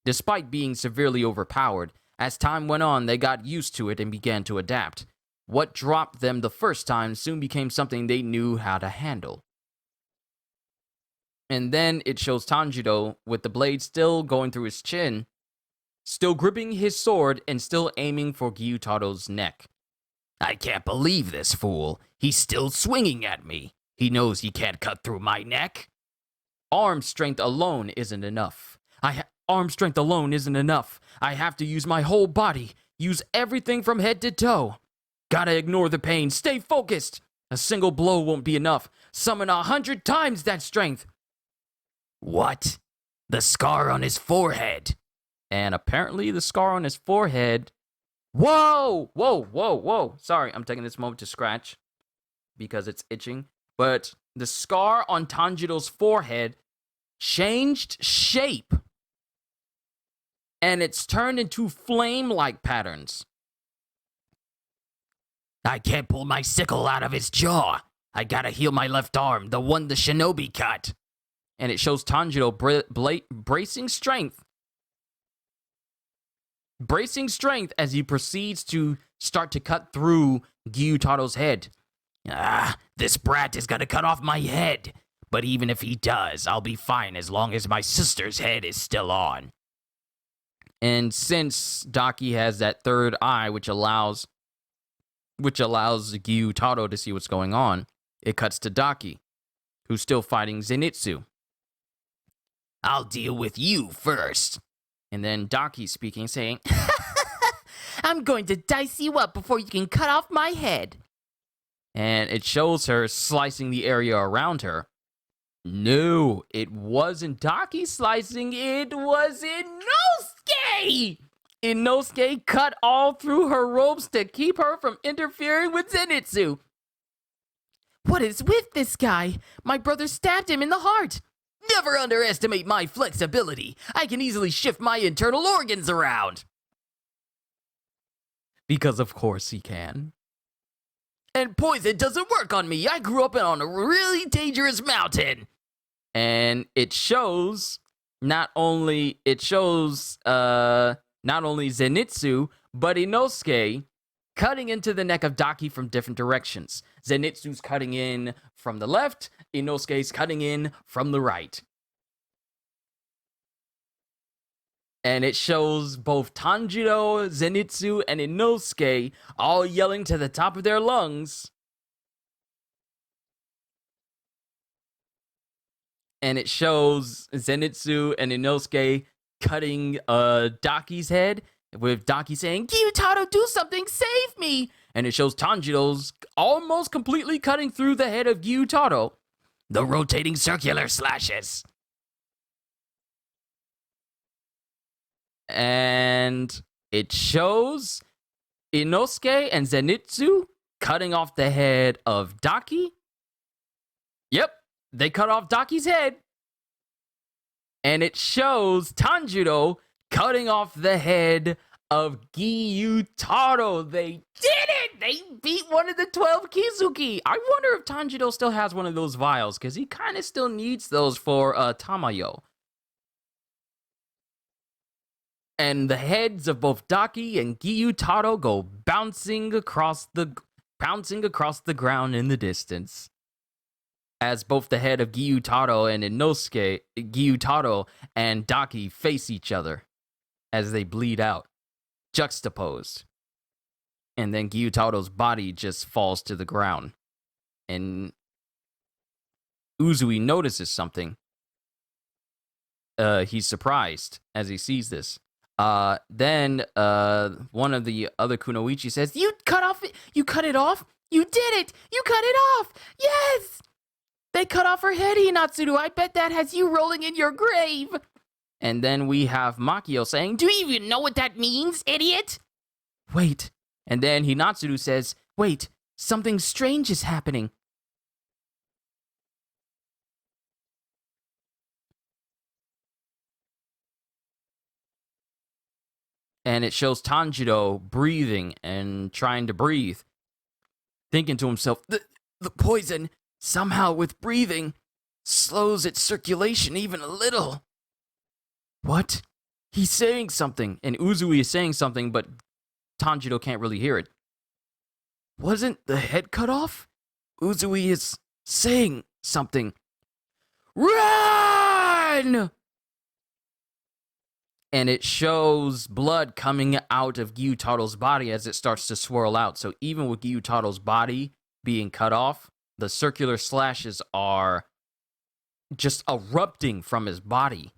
Despite being severely overpowered, as time went on, they got used to it and began to adapt. What dropped them the first time soon became something they knew how to handle. And then it shows Tanjiro with the blade still going through his chin, still gripping his sword and still aiming for Gyutaro's neck. I can't believe this fool. He's still swinging at me. He knows he can't cut through my neck. Arm strength alone isn't enough. Arm strength alone isn't enough. I have to use my whole body. Use everything from head to toe. Gotta ignore the pain. Stay focused. A single blow won't be enough. Summon 100 times that strength. What? The scar on his forehead. And apparently the scar on his forehead... Whoa! Whoa, whoa, whoa. Sorry, I'm taking this moment to scratch because it's itching. But the scar on Tanjiro's forehead changed shape. And it's turned into flame-like patterns. I can't pull my sickle out of his jaw. I gotta heal my left arm, the one the shinobi cut. And it shows Tanjiro bracing strength. Bracing strength as he proceeds to start to cut through Gyutaro's head. This brat is gonna cut off my head. But even if he does, I'll be fine as long as my sister's head is still on. And since Daki has that third eye, which allows Gyutaro to see what's going on, it cuts to Daki, who's still fighting Zenitsu. I'll deal with you first. And then Daki speaking, saying, I'm going to dice you up before you can cut off my head. And it shows her slicing the area around her. No, it wasn't Daki slicing, it was Inosuke! Inosuke cut all through her ropes to keep her from interfering with Zenitsu. What is with this guy? My brother stabbed him in the heart. Never underestimate my flexibility. I can easily shift my internal organs around. Because of course he can. And poison doesn't work on me. I grew up on a really dangerous mountain. And it shows not only Zenitsu, but Inosuke cutting into the neck of Daki from different directions. Zenitsu's cutting in from the left, Inosuke's cutting in from the right. And it shows both Tanjiro, Zenitsu, and Inosuke all yelling to the top of their lungs. And it shows Zenitsu and Inosuke cutting Daki's head, with Daki saying, Gyutaro, do something, save me! And it shows Tanjiro's almost completely cutting through the head of Gyutaro. The rotating circular slashes. And it shows Inosuke and Zenitsu cutting off the head of Daki. Yep, they cut off Daki's head. And it shows Tanjiro cutting off the head of Gyutaro. They did it! They beat one of the 12 Kizuki. I wonder if Tanjiro still has one of those vials, because he kind of still needs those for Tamayo. And the heads of both Daki and Gyutaro go bouncing across the ground in the distance. As both the head of Gyutaro and Daki face each other as they bleed out, juxtaposed. And then Gyutaro's body just falls to the ground. And Uzui notices something. He's surprised as he sees this. Then one of the other Kunoichi says, You cut it off? You did it! You cut it off! Yes! They cut off her head, Hinatsuru. I bet that has you rolling in your grave. And then we have Makio saying, Do you even know what that means, idiot? Wait. And then Hinatsuru says, Wait, something strange is happening. And it shows Tanjiro breathing and trying to breathe. Thinking to himself, the poison, somehow with breathing, slows its circulation even a little. What? He's saying something. And Uzui is saying something, but Tanjiro can't really hear it. Wasn't the head cut off? Uzui is saying something. Run! And it shows blood coming out of Gyutaro's body as it starts to swirl out. So even with Gyutaro's body being cut off, The circular slashes are just erupting from his body.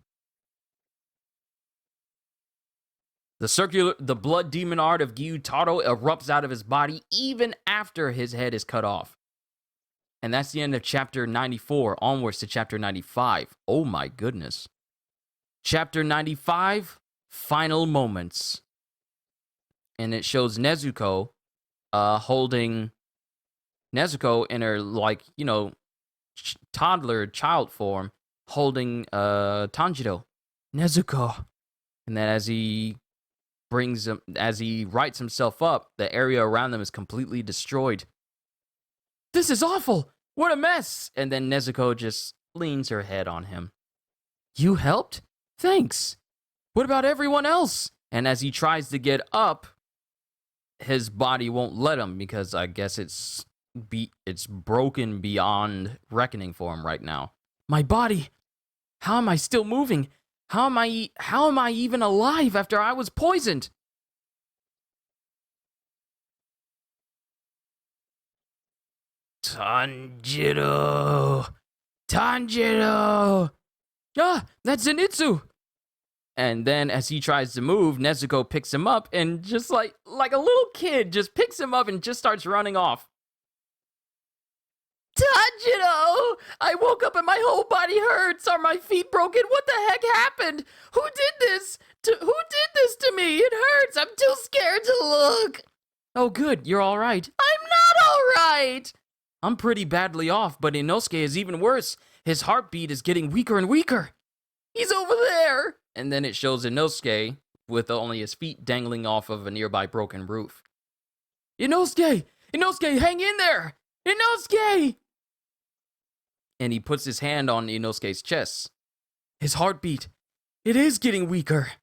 The blood demon art of Gyutaro erupts out of his body even after his head is cut off. And that's the end of chapter 94, onwards to chapter 95. Oh my goodness. Chapter 95, Final Moments. And it shows Nezuko holding Nezuko in her, like, you know, toddler child form, holding Tanjiro. Nezuko. And then as he writes himself up, the area around them is completely destroyed. This is awful! What a mess! And then Nezuko just leans her head on him. You helped? Thanks. What about everyone else? And as he tries to get up, his body won't let him because I guess it's broken beyond reckoning for him right now. My body! How am I still moving? How am I even alive after I was poisoned? Tanjiro! Tanjiro! Ah, that's Zenitsu! And then as he tries to move, Nezuko picks him up and just like a little kid, just picks him up and just starts running off. Tanjiro! I woke up and my whole body hurts. Are my feet broken? What the heck happened? Who did this? Who did this to me? It hurts. I'm too scared to look. Oh, good. You're all right. I'm not all right. I'm pretty badly off, but Inosuke is even worse. His heartbeat is getting weaker and weaker. He's over there. And then it shows Inosuke with only his feet dangling off of a nearby broken roof. Inosuke! Inosuke, hang in there! Inosuke! And he puts his hand on Inosuke's chest. His heartbeat. It is getting weaker.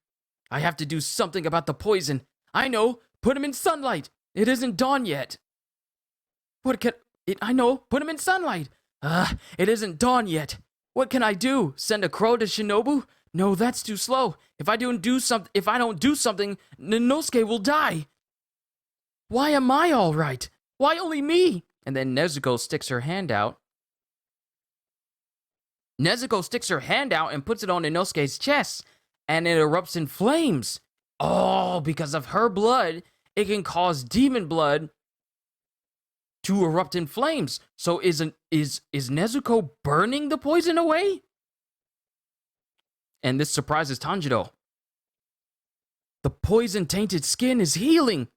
I have to do something about the poison. I know. Put him in sunlight. It isn't dawn yet. I know. Put him in sunlight. It isn't dawn yet. What can I do? Send a crow to Shinobu? No, that's too slow. If I don't do something, Inosuke will die. Why am I all right? Why only me? And then Nezuko sticks her hand out. Nezuko sticks her hand out and puts it on Inosuke's chest, and it erupts in flames. Oh, because of her blood, it can cause demon blood to erupt in flames. So is Nezuko burning the poison away? And this surprises Tanjiro. The poison-tainted skin is healing.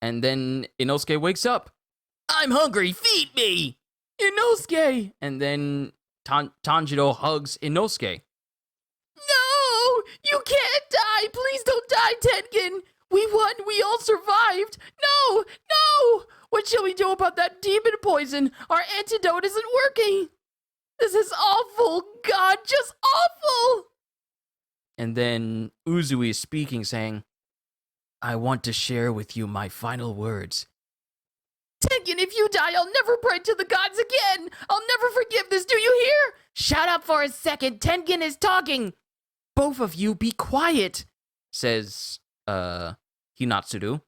And then Inosuke wakes up. I'm hungry, feed me! Inosuke! And then Tanjiro hugs Inosuke. No! You can't die! Please don't die, Tengen! We won! We all survived! No! No! What shall we do about that demon poison? Our antidote isn't working! This is awful! God, just awful! And then Uzui is speaking, saying, I want to share with you my final words. Tengen, if you die, I'll never pray to the gods again! I'll never forgive this, do you hear? Shut up for a second, Tengen is talking! Both of you be quiet, says, Hinatsuru.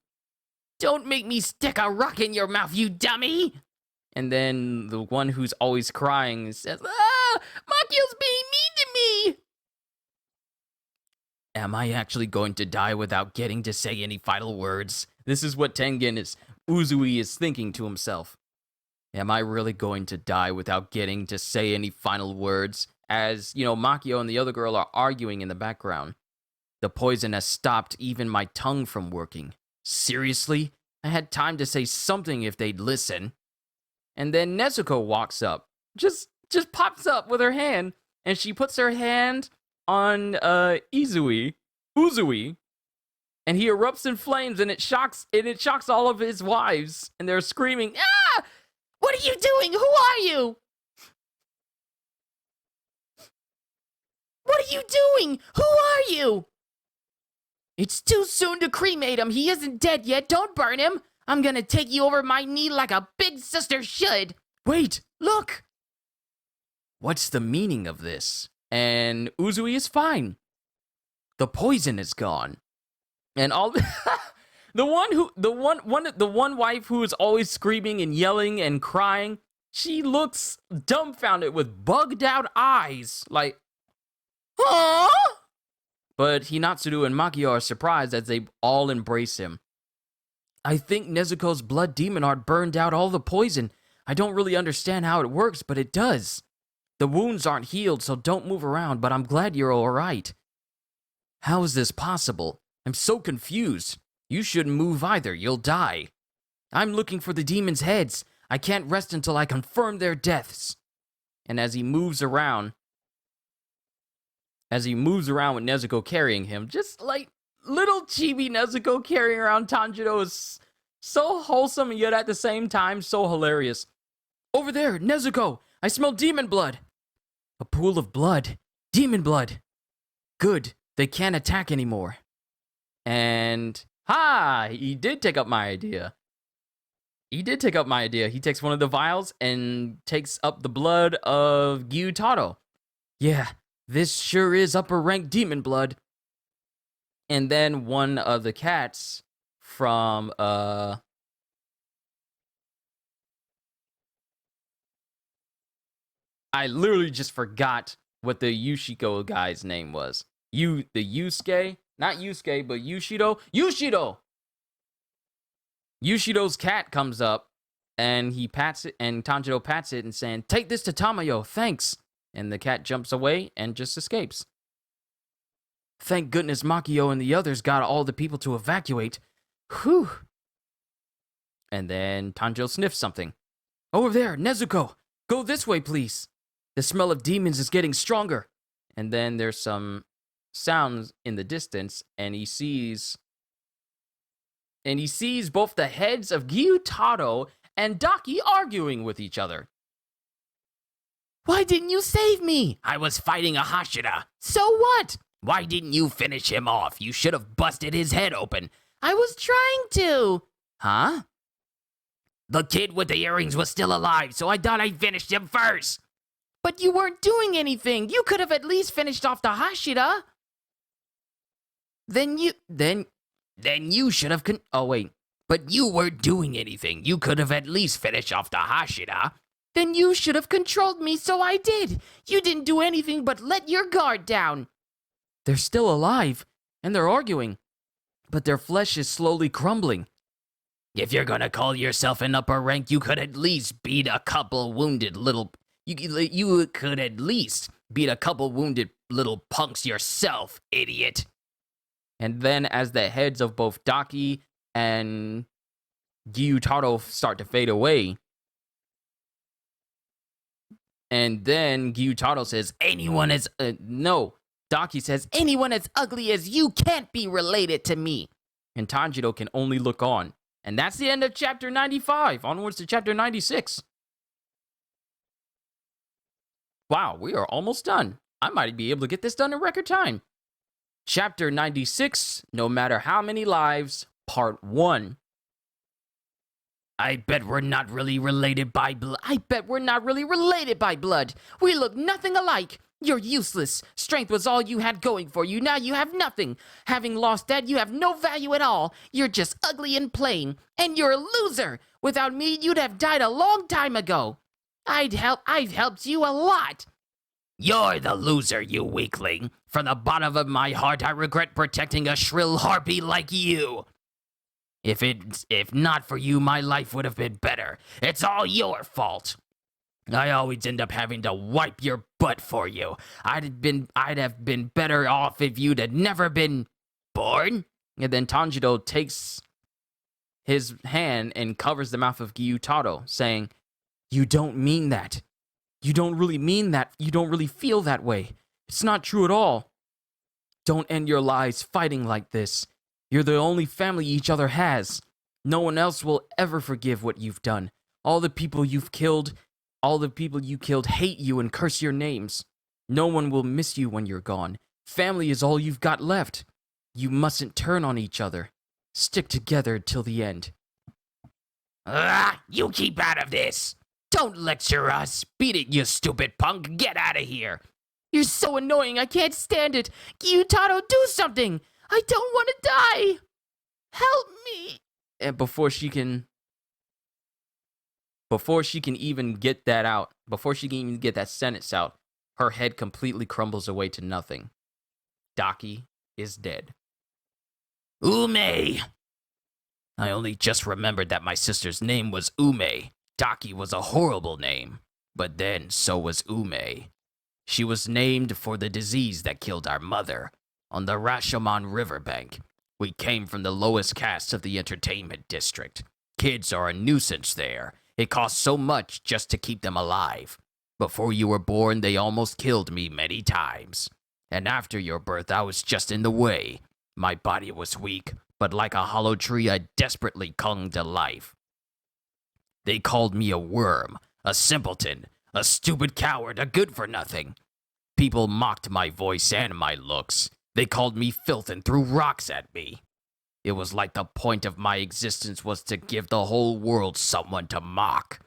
Don't make me stick a rock in your mouth, you dummy! And then the one who's always crying says, Makio's being mean to me! Am I actually going to die without getting to say any final words? This is what Uzui is thinking to himself. Am I really going to die without getting to say any final words? As, Makio and the other girl are arguing in the background. The poison has stopped even my tongue from working. Seriously? I had time to say something if they'd listen. And then Nezuko walks up. Just pops up with her hand. And she puts her hand on Uzui. And he erupts in flames and it shocks all of his wives. And they're screaming, ah! What are you doing? Who are you? What are you doing? Who are you? It's too soon to cremate him. He isn't dead yet. Don't burn him. I'm gonna take you over my knee like a big sister should. Wait, look. What's the meaning of this? And Uzui is fine. The poison is gone. And all the one wife who is always screaming and yelling and crying, She looks dumbfounded with bugged out eyes, like, huh? But Hinatsuru and Makio are surprised as they all embrace him. I think Nezuko's blood demon heart burned out all the poison. I don't really understand how it works, but it does. The wounds aren't healed, so don't move around, but I'm glad you're alright. How is this possible? I'm so confused. You shouldn't move either, you'll die. I'm looking for the demons' heads. I can't rest until I confirm their deaths. And as he moves around with Nezuko carrying him, just like little chibi Nezuko carrying around Tanjiro is so wholesome and yet at the same time so hilarious. Over there, Nezuko! I smell demon blood! A pool of blood. Demon blood. Good. They can't attack anymore. And, he did take up my idea. He takes one of the vials and takes up the blood of Gyutaro. Yeah, this sure is upper rank demon blood. And then one of the cats from, I literally just forgot what the Yushiko guy's name was. The Yusuke? Not Yusuke, but Yushido? Yushido! Yushido's cat comes up, and he pats it, and Tanjiro pats it and saying, "Take this to Tamayo, thanks." And the cat jumps away and just escapes. Thank goodness Makio and the others got all the people to evacuate. Whew. And then Tanjiro sniffs something. Over there, Nezuko! Go this way, please. The smell of demons is getting stronger. And then there's some sounds in the distance, and he sees both the heads of Gyutaro and Daki arguing with each other. Why didn't you save me? I was fighting a Hashira. So what? Why didn't you finish him off? You should have busted his head open. I was trying to. Huh? The kid with the earrings was still alive, so I thought I finished him first. But you weren't doing anything. You could have at least finished off the Hashira. Then you should have But you weren't doing anything. You could have at least finished off the Hashira. Then you should have controlled me, so I did. You didn't do anything but let your guard down. They're still alive, and they're arguing. But their flesh is slowly crumbling. If you're gonna call yourself an upper rank, you could at least beat a couple wounded little... You could at least beat a couple wounded little punks yourself, idiot. And then as the heads of both Daki and Gyutaro start to fade away, and then Gyutaro says, Daki says, anyone as ugly as you can't be related to me. And Tanjiro can only look on. And that's the end of chapter 95. Onwards to chapter 96. Wow, we are almost done. I might be able to get this done in record time. Chapter 96, No Matter How Many Lives, Part 1. I bet we're not really related by blood. We look nothing alike. You're useless. Strength was all you had going for you. Now you have nothing. Having lost that, you have no value at all. You're just ugly and plain. And you're a loser. Without me, you'd have died a long time ago. I've helped you a lot. You're the loser, you weakling. From the bottom of my heart, I regret protecting a shrill harpy like you. If not for you, my life would have been better. It's all your fault. I always end up having to wipe your butt for you. I'd have been better off if you'd had never been born. And then Tanjiro takes his hand and covers the mouth of Gyutaro, saying, "You don't mean that. You don't really mean that. You don't really feel that way. It's not true at all. Don't end your lives fighting like this. You're the only family each other has. No one else will ever forgive what you've done. All the people you killed hate you and curse your names. No one will miss you when you're gone. Family is all you've got left. You mustn't turn on each other. Stick together till the end." You keep out of this. Don't lecture us. Beat it, you stupid punk. Get out of here. You're so annoying. I can't stand it. Gyutaro, do something. I don't want to die. Help me. And before she can Before she can even get that out, before she can even get that sentence out, her head completely crumbles away to nothing. Daki is dead. Ume! I only just remembered that my sister's name was Ume. Daki was a horrible name, but then so was Ume. She was named for the disease that killed our mother on the Rashomon riverbank. We came from the lowest caste of the entertainment district. Kids are a nuisance there. It costs so much just to keep them alive. Before you were born, they almost killed me many times. And after your birth, I was just in the way. My body was weak, but like a hollow tree, I desperately clung to life. They called me a worm, a simpleton, a stupid coward, a good-for-nothing. People mocked my voice and my looks. They called me filth and threw rocks at me. It was like the point of my existence was to give the whole world someone to mock.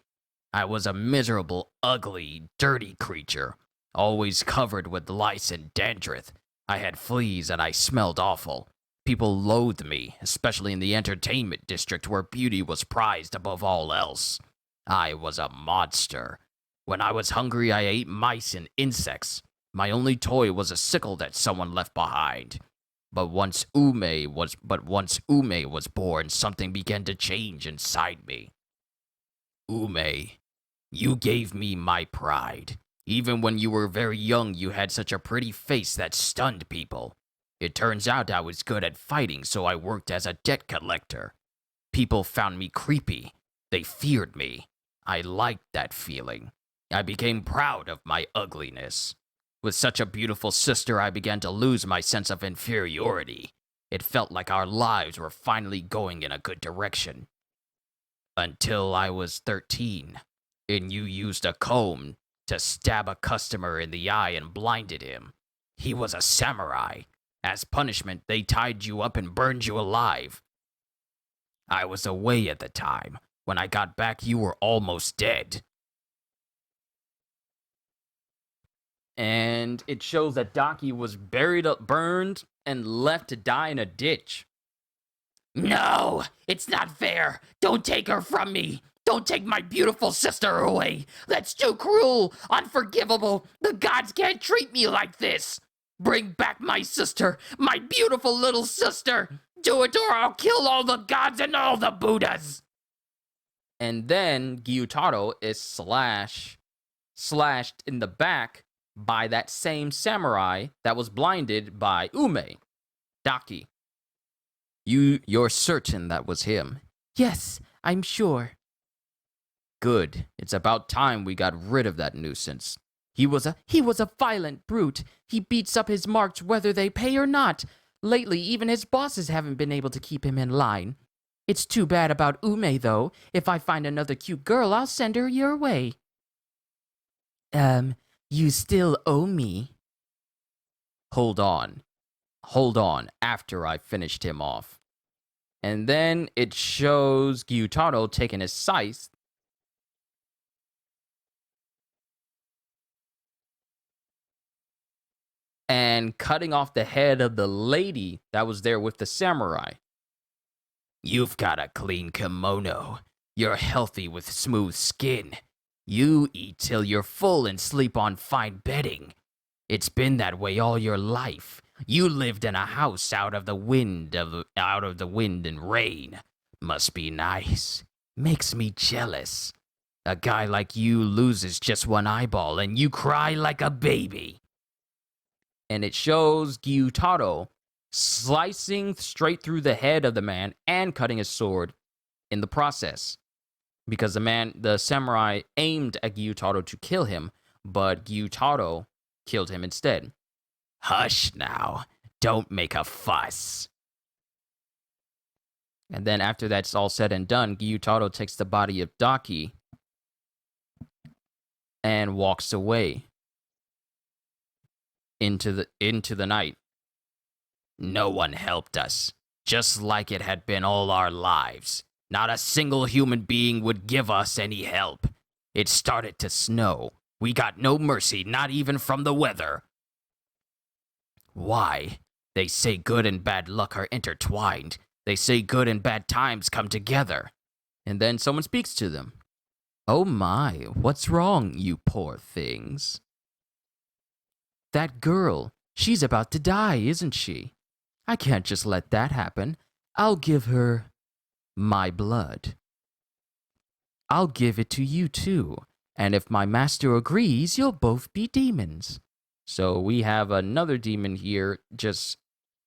I was a miserable, ugly, dirty creature, always covered with lice and dandruff. I had fleas and I smelled awful. People loathed me, especially in the entertainment district where beauty was prized above all else. I was a monster. When I was hungry, I ate mice and insects. My only toy was a sickle that someone left behind. But once Ume was born, something began to change inside me. Ume, you gave me my pride. Even when you were very young, you had such a pretty face that stunned people. It turns out I was good at fighting, so I worked as a debt collector. People found me creepy. They feared me. I liked that feeling. I became proud of my ugliness. With such a beautiful sister, I began to lose my sense of inferiority. It felt like our lives were finally going in a good direction. Until I was 13, and you used a comb to stab a customer in the eye and blinded him. He was a samurai. As punishment, they tied you up and burned you alive. I was away at the time. When I got back, you were almost dead. And it shows that Daki was burned, and left to die in a ditch. No, it's not fair. Don't take her from me. Don't take my beautiful sister away. That's too cruel, unforgivable. The gods can't treat me like this. Bring back my sister, my beautiful little sister. Do it or I'll kill all the gods and all the Buddhas. And then Gyutaro is slashed in the back by that same samurai that was blinded by Ume. Daki, you're certain that was him? Yes, I'm sure. Good. It's about time we got rid of that nuisance. He was a violent brute. He beats up his marks whether they pay or not. Lately, even his bosses haven't been able to keep him in line. It's too bad about Ume, though. If I find another cute girl, I'll send her your way. You still owe me. Hold on, after I finished him off. And then it shows Gyutaro taking his scythe and cutting off the head of the lady that was there with the samurai. You've got a clean kimono. You're healthy with smooth skin. You eat till you're full and sleep on fine bedding. It's been that way all your life. You lived in a house out of the wind and rain. Must be nice. Makes me jealous. A guy like you loses just one eyeball and you cry like a baby. And it shows Gyutaro slicing straight through the head of the man and cutting his sword in the process. Because the samurai aimed at Gyutaro to kill him, but Gyutaro killed him instead. Hush now. Don't make a fuss. And then after that's all said and done, Gyutaro takes the body of Daki and walks away into the night. No one helped us, just like it had been all our lives. Not a single human being would give us any help. It started to snow. We got no mercy, not even from the weather. Why? They say good and bad luck are intertwined. They say good and bad times come together. And then someone speaks to them. Oh my, what's wrong, you poor things? That girl, she's about to die, isn't she? I can't just let that happen. I'll give her my blood. I'll give it to you too, and if my master agrees, you'll both be demons. So we have another demon here just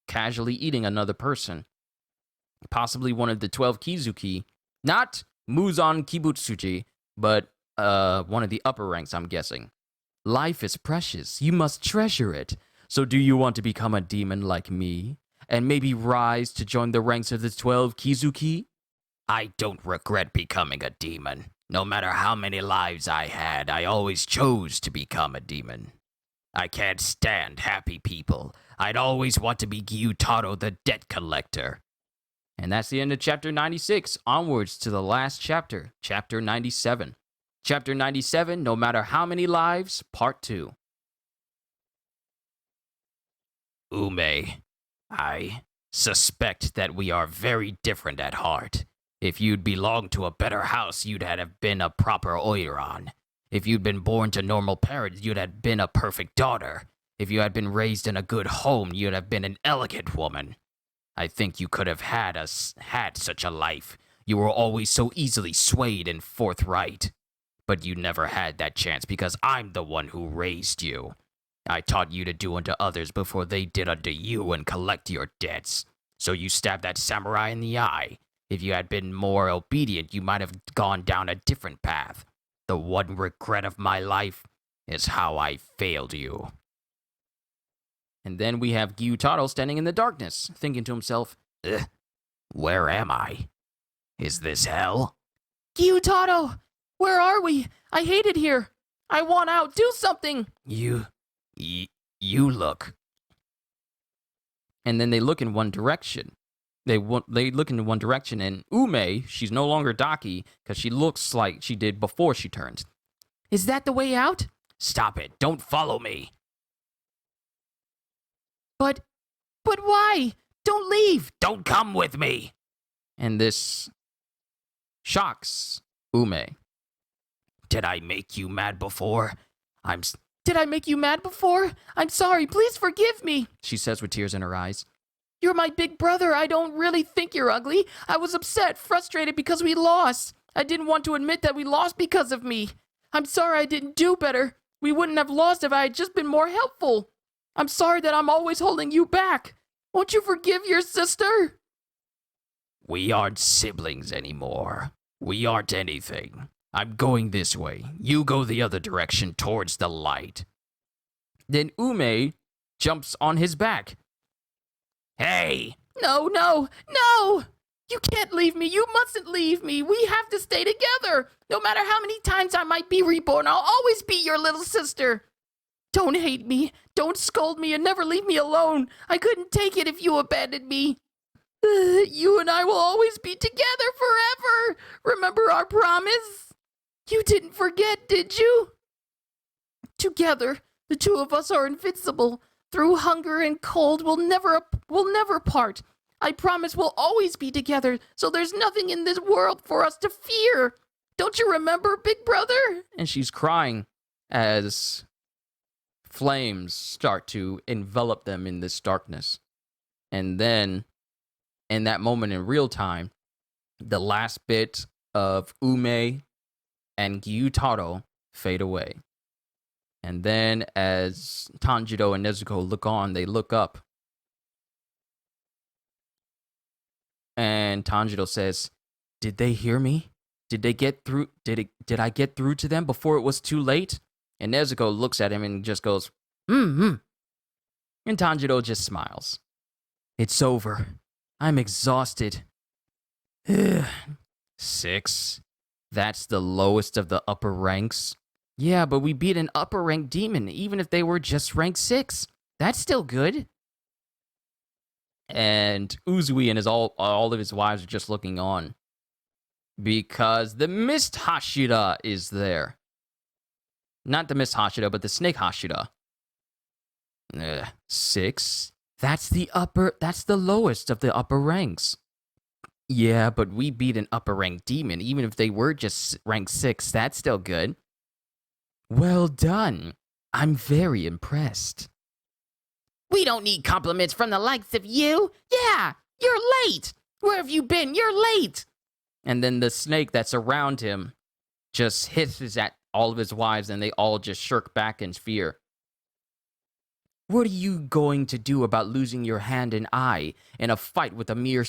casually eating another person. Possibly one of the 12 Kizuki. Not Muzan Kibutsuji, but one of the upper ranks, I'm guessing. Life is precious. You must treasure it. So do you want to become a demon like me? And maybe rise to join the ranks of the 12 Kizuki? I don't regret becoming a demon. No matter how many lives I had, I always chose to become a demon. I can't stand happy people. I'd always want to be Gyutaro the debt collector. And that's the end of chapter 96. Onwards to the last chapter, chapter 97. Chapter 97, No Matter How Many Lives, Part 2. Ume, I suspect that we are very different at heart. If you'd belonged to a better house, you'd have been a proper Oiran. If you'd been born to normal parents, you'd have been a perfect daughter. If you had been raised in a good home, you'd have been an elegant woman. I think you could have had such a life. You were always so easily swayed and forthright. But you never had that chance because I'm the one who raised you. I taught you to do unto others before they did unto you and collect your debts. So you stabbed that samurai in the eye. If you had been more obedient, you might have gone down a different path. The one regret of my life is how I failed you. And then we have Gyutaro standing in the darkness, thinking to himself, Where am I? Is this hell? Gyutaro, where are we? I hate it here. I want out. Do something. You look. And then they look in one direction. They look in one direction, and Ume, she's no longer Daki, because she looks like she did before she turned. Is that the way out? Stop it. Don't follow me. But why? Don't leave. Don't come with me. And this shocks Ume. Did I make you mad before? Did I make you mad before? I'm sorry. Please forgive me, she says with tears in her eyes. You're my big brother. I don't really think you're ugly. I was upset, frustrated because we lost. I didn't want to admit that we lost because of me. I'm sorry I didn't do better. We wouldn't have lost if I had just been more helpful. I'm sorry that I'm always holding you back. Won't you forgive your sister? We aren't siblings anymore. We aren't anything. I'm going this way. You go the other direction towards the light. Then Ume jumps on his back. Hey! No! You can't leave me. You mustn't leave me. We have to stay together. No matter how many times I might be reborn, I'll always be your little sister. Don't hate me. Don't scold me and never leave me alone. I couldn't take it if you abandoned me. You and I will always be together forever. Remember our promise? You didn't forget, did you? Together, the two of us are invincible. Through hunger and cold, we'll never part. I promise we'll always be together, so there's nothing in this world for us to fear. Don't you remember, big brother? And she's crying as flames start to envelop them in this darkness. And then, in that moment in real time, the last bit of Ume and Gyutaro fade away. And then as Tanjiro and Nezuko look on, they look up. And Tanjiro says, "Did they hear me? Did they get through? Did I get through to them before it was too late?" And Nezuko looks at him and just goes, And Tanjiro just smiles. "It's over. I'm exhausted." 6. That's the lowest of the upper ranks. Yeah, but we beat an upper rank demon, even if they were just rank 6. That's still good. And Uzui and all of his wives are just looking on. Because the Mist Hashira is there. Not the Mist Hashira, but the Snake Hashira. 6. That's the lowest of the upper ranks. Yeah, but we beat an upper rank demon. Even if they were just rank 6, that's still good. Well done. I'm very impressed. We don't need compliments from the likes of you. Yeah, you're late. Where have you been? You're late. And then the snake that's around him just hisses at all of his wives, and they all just shirk back in fear. What are you going to do about losing your hand and eye in a fight with a mere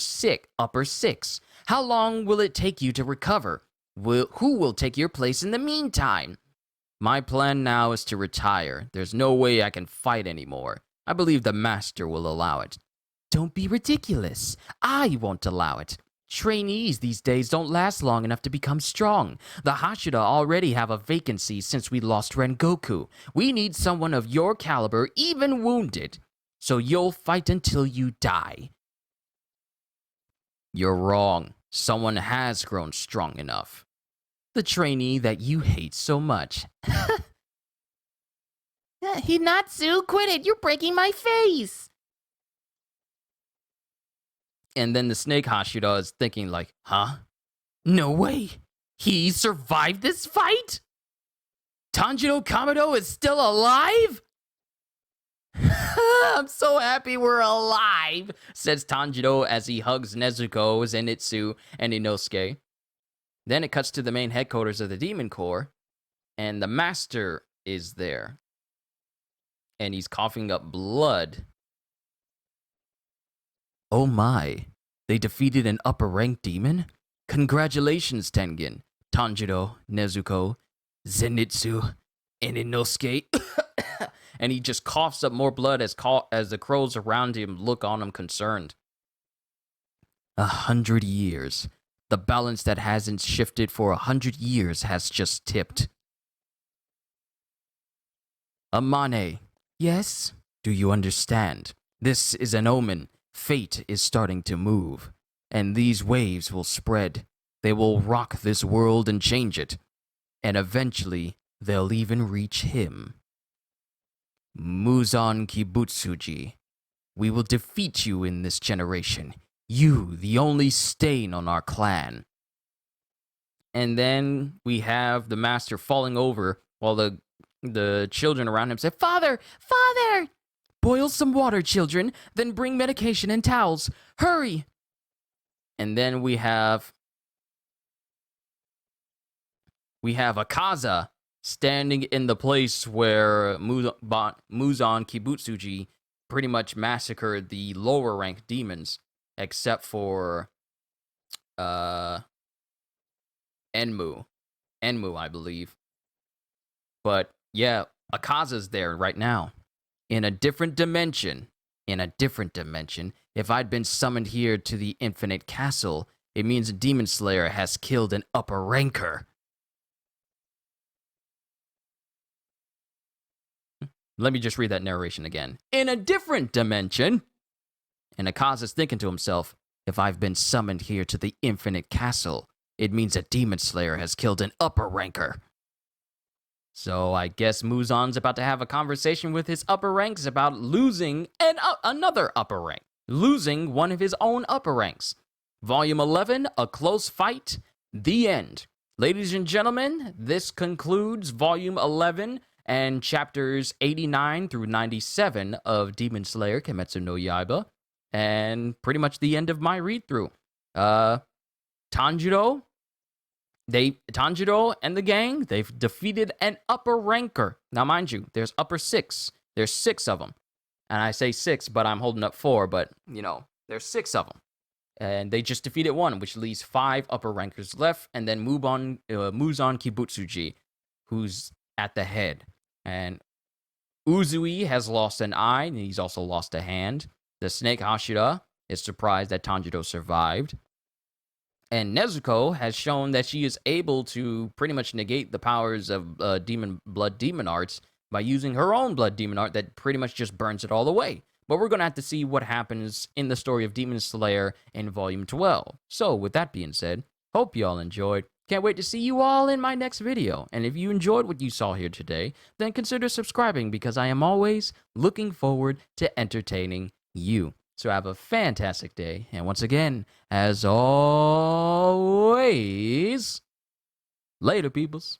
upper 6? How long will it take you to recover? Who will take your place in the meantime? My plan now is to retire. There's no way I can fight anymore. I believe the master will allow it. Don't be ridiculous. I won't allow it. Trainees these days don't last long enough to become strong. The Hashira already have a vacancy since we lost Rengoku. We need someone of your caliber, even wounded. So you'll fight until you die. You're wrong. Someone has grown strong enough. The trainee that you hate so much. Hinatsu, quit it. You're breaking my face. And then the snake Hashira is thinking like, huh? No way. He survived this fight? Tanjiro Kamado is still alive? I'm so happy we're alive, says Tanjiro as he hugs Nezuko, Zenitsu, and Inosuke. Then it cuts to the main headquarters of the Demon Corps, and the master is there. And he's coughing up blood. Oh my, they defeated an upper rank demon? Congratulations, Tengen, Tanjiro, Nezuko, Zenitsu, and Inosuke. And he just coughs up more blood as the crows around him look on him concerned. 100 years. The balance that hasn't shifted for 100 years has just tipped. Amane. Yes? Do you understand? This is an omen. Fate is starting to move, and these waves will spread. They will rock this world and change it, and eventually they'll even reach him. Muzan Kibutsuji, we will defeat you in this generation. You, the only stain on our clan. And then we have the master falling over while the children around him say, Father! Father! Boil some water, children, then bring medication and towels. Hurry! And then we have Akaza standing in the place where Muzan Kibutsuji pretty much massacred the lower rank demons, except for Enmu, I believe. But yeah, Akaza's there right now. In a different dimension, if I'd been summoned here to the Infinite Castle, it means a Demon Slayer has killed an upper ranker. Let me just read that narration again. In a different dimension, and Akaza's thinking to himself, if I've been summoned here to the Infinite Castle, it means a Demon Slayer has killed an upper ranker. So I guess Muzan's about to have a conversation with his upper ranks about losing another upper rank. Losing one of his own upper ranks. Volume 11, A Close Fight, the end. Ladies and gentlemen, this concludes Volume 11 and Chapters 89 through 97 of Demon Slayer Kimetsu no Yaiba. And pretty much the end of my read-through. Tanjiro and the gang, they've defeated an upper ranker. Now, mind you, there's upper 6. There's 6 of them. And I say 6, but I'm holding up 4. But, there's 6 of them. And they just defeated 1, which leaves 5 upper rankers left. And then Muzan Kibutsuji, who's at the head. And Uzui has lost an eye, and he's also lost a hand. The snake Hashira is surprised that Tanjiro survived. And Nezuko has shown that she is able to pretty much negate the powers of blood demon arts by using her own blood demon art that pretty much just burns it all away. But we're going to have to see what happens in the story of Demon Slayer in Volume 12. So, with that being said, hope you all enjoyed. Can't wait to see you all in my next video. And if you enjoyed what you saw here today, then consider subscribing because I am always looking forward to entertaining you. So have a fantastic day. And once again, as always, later, peoples.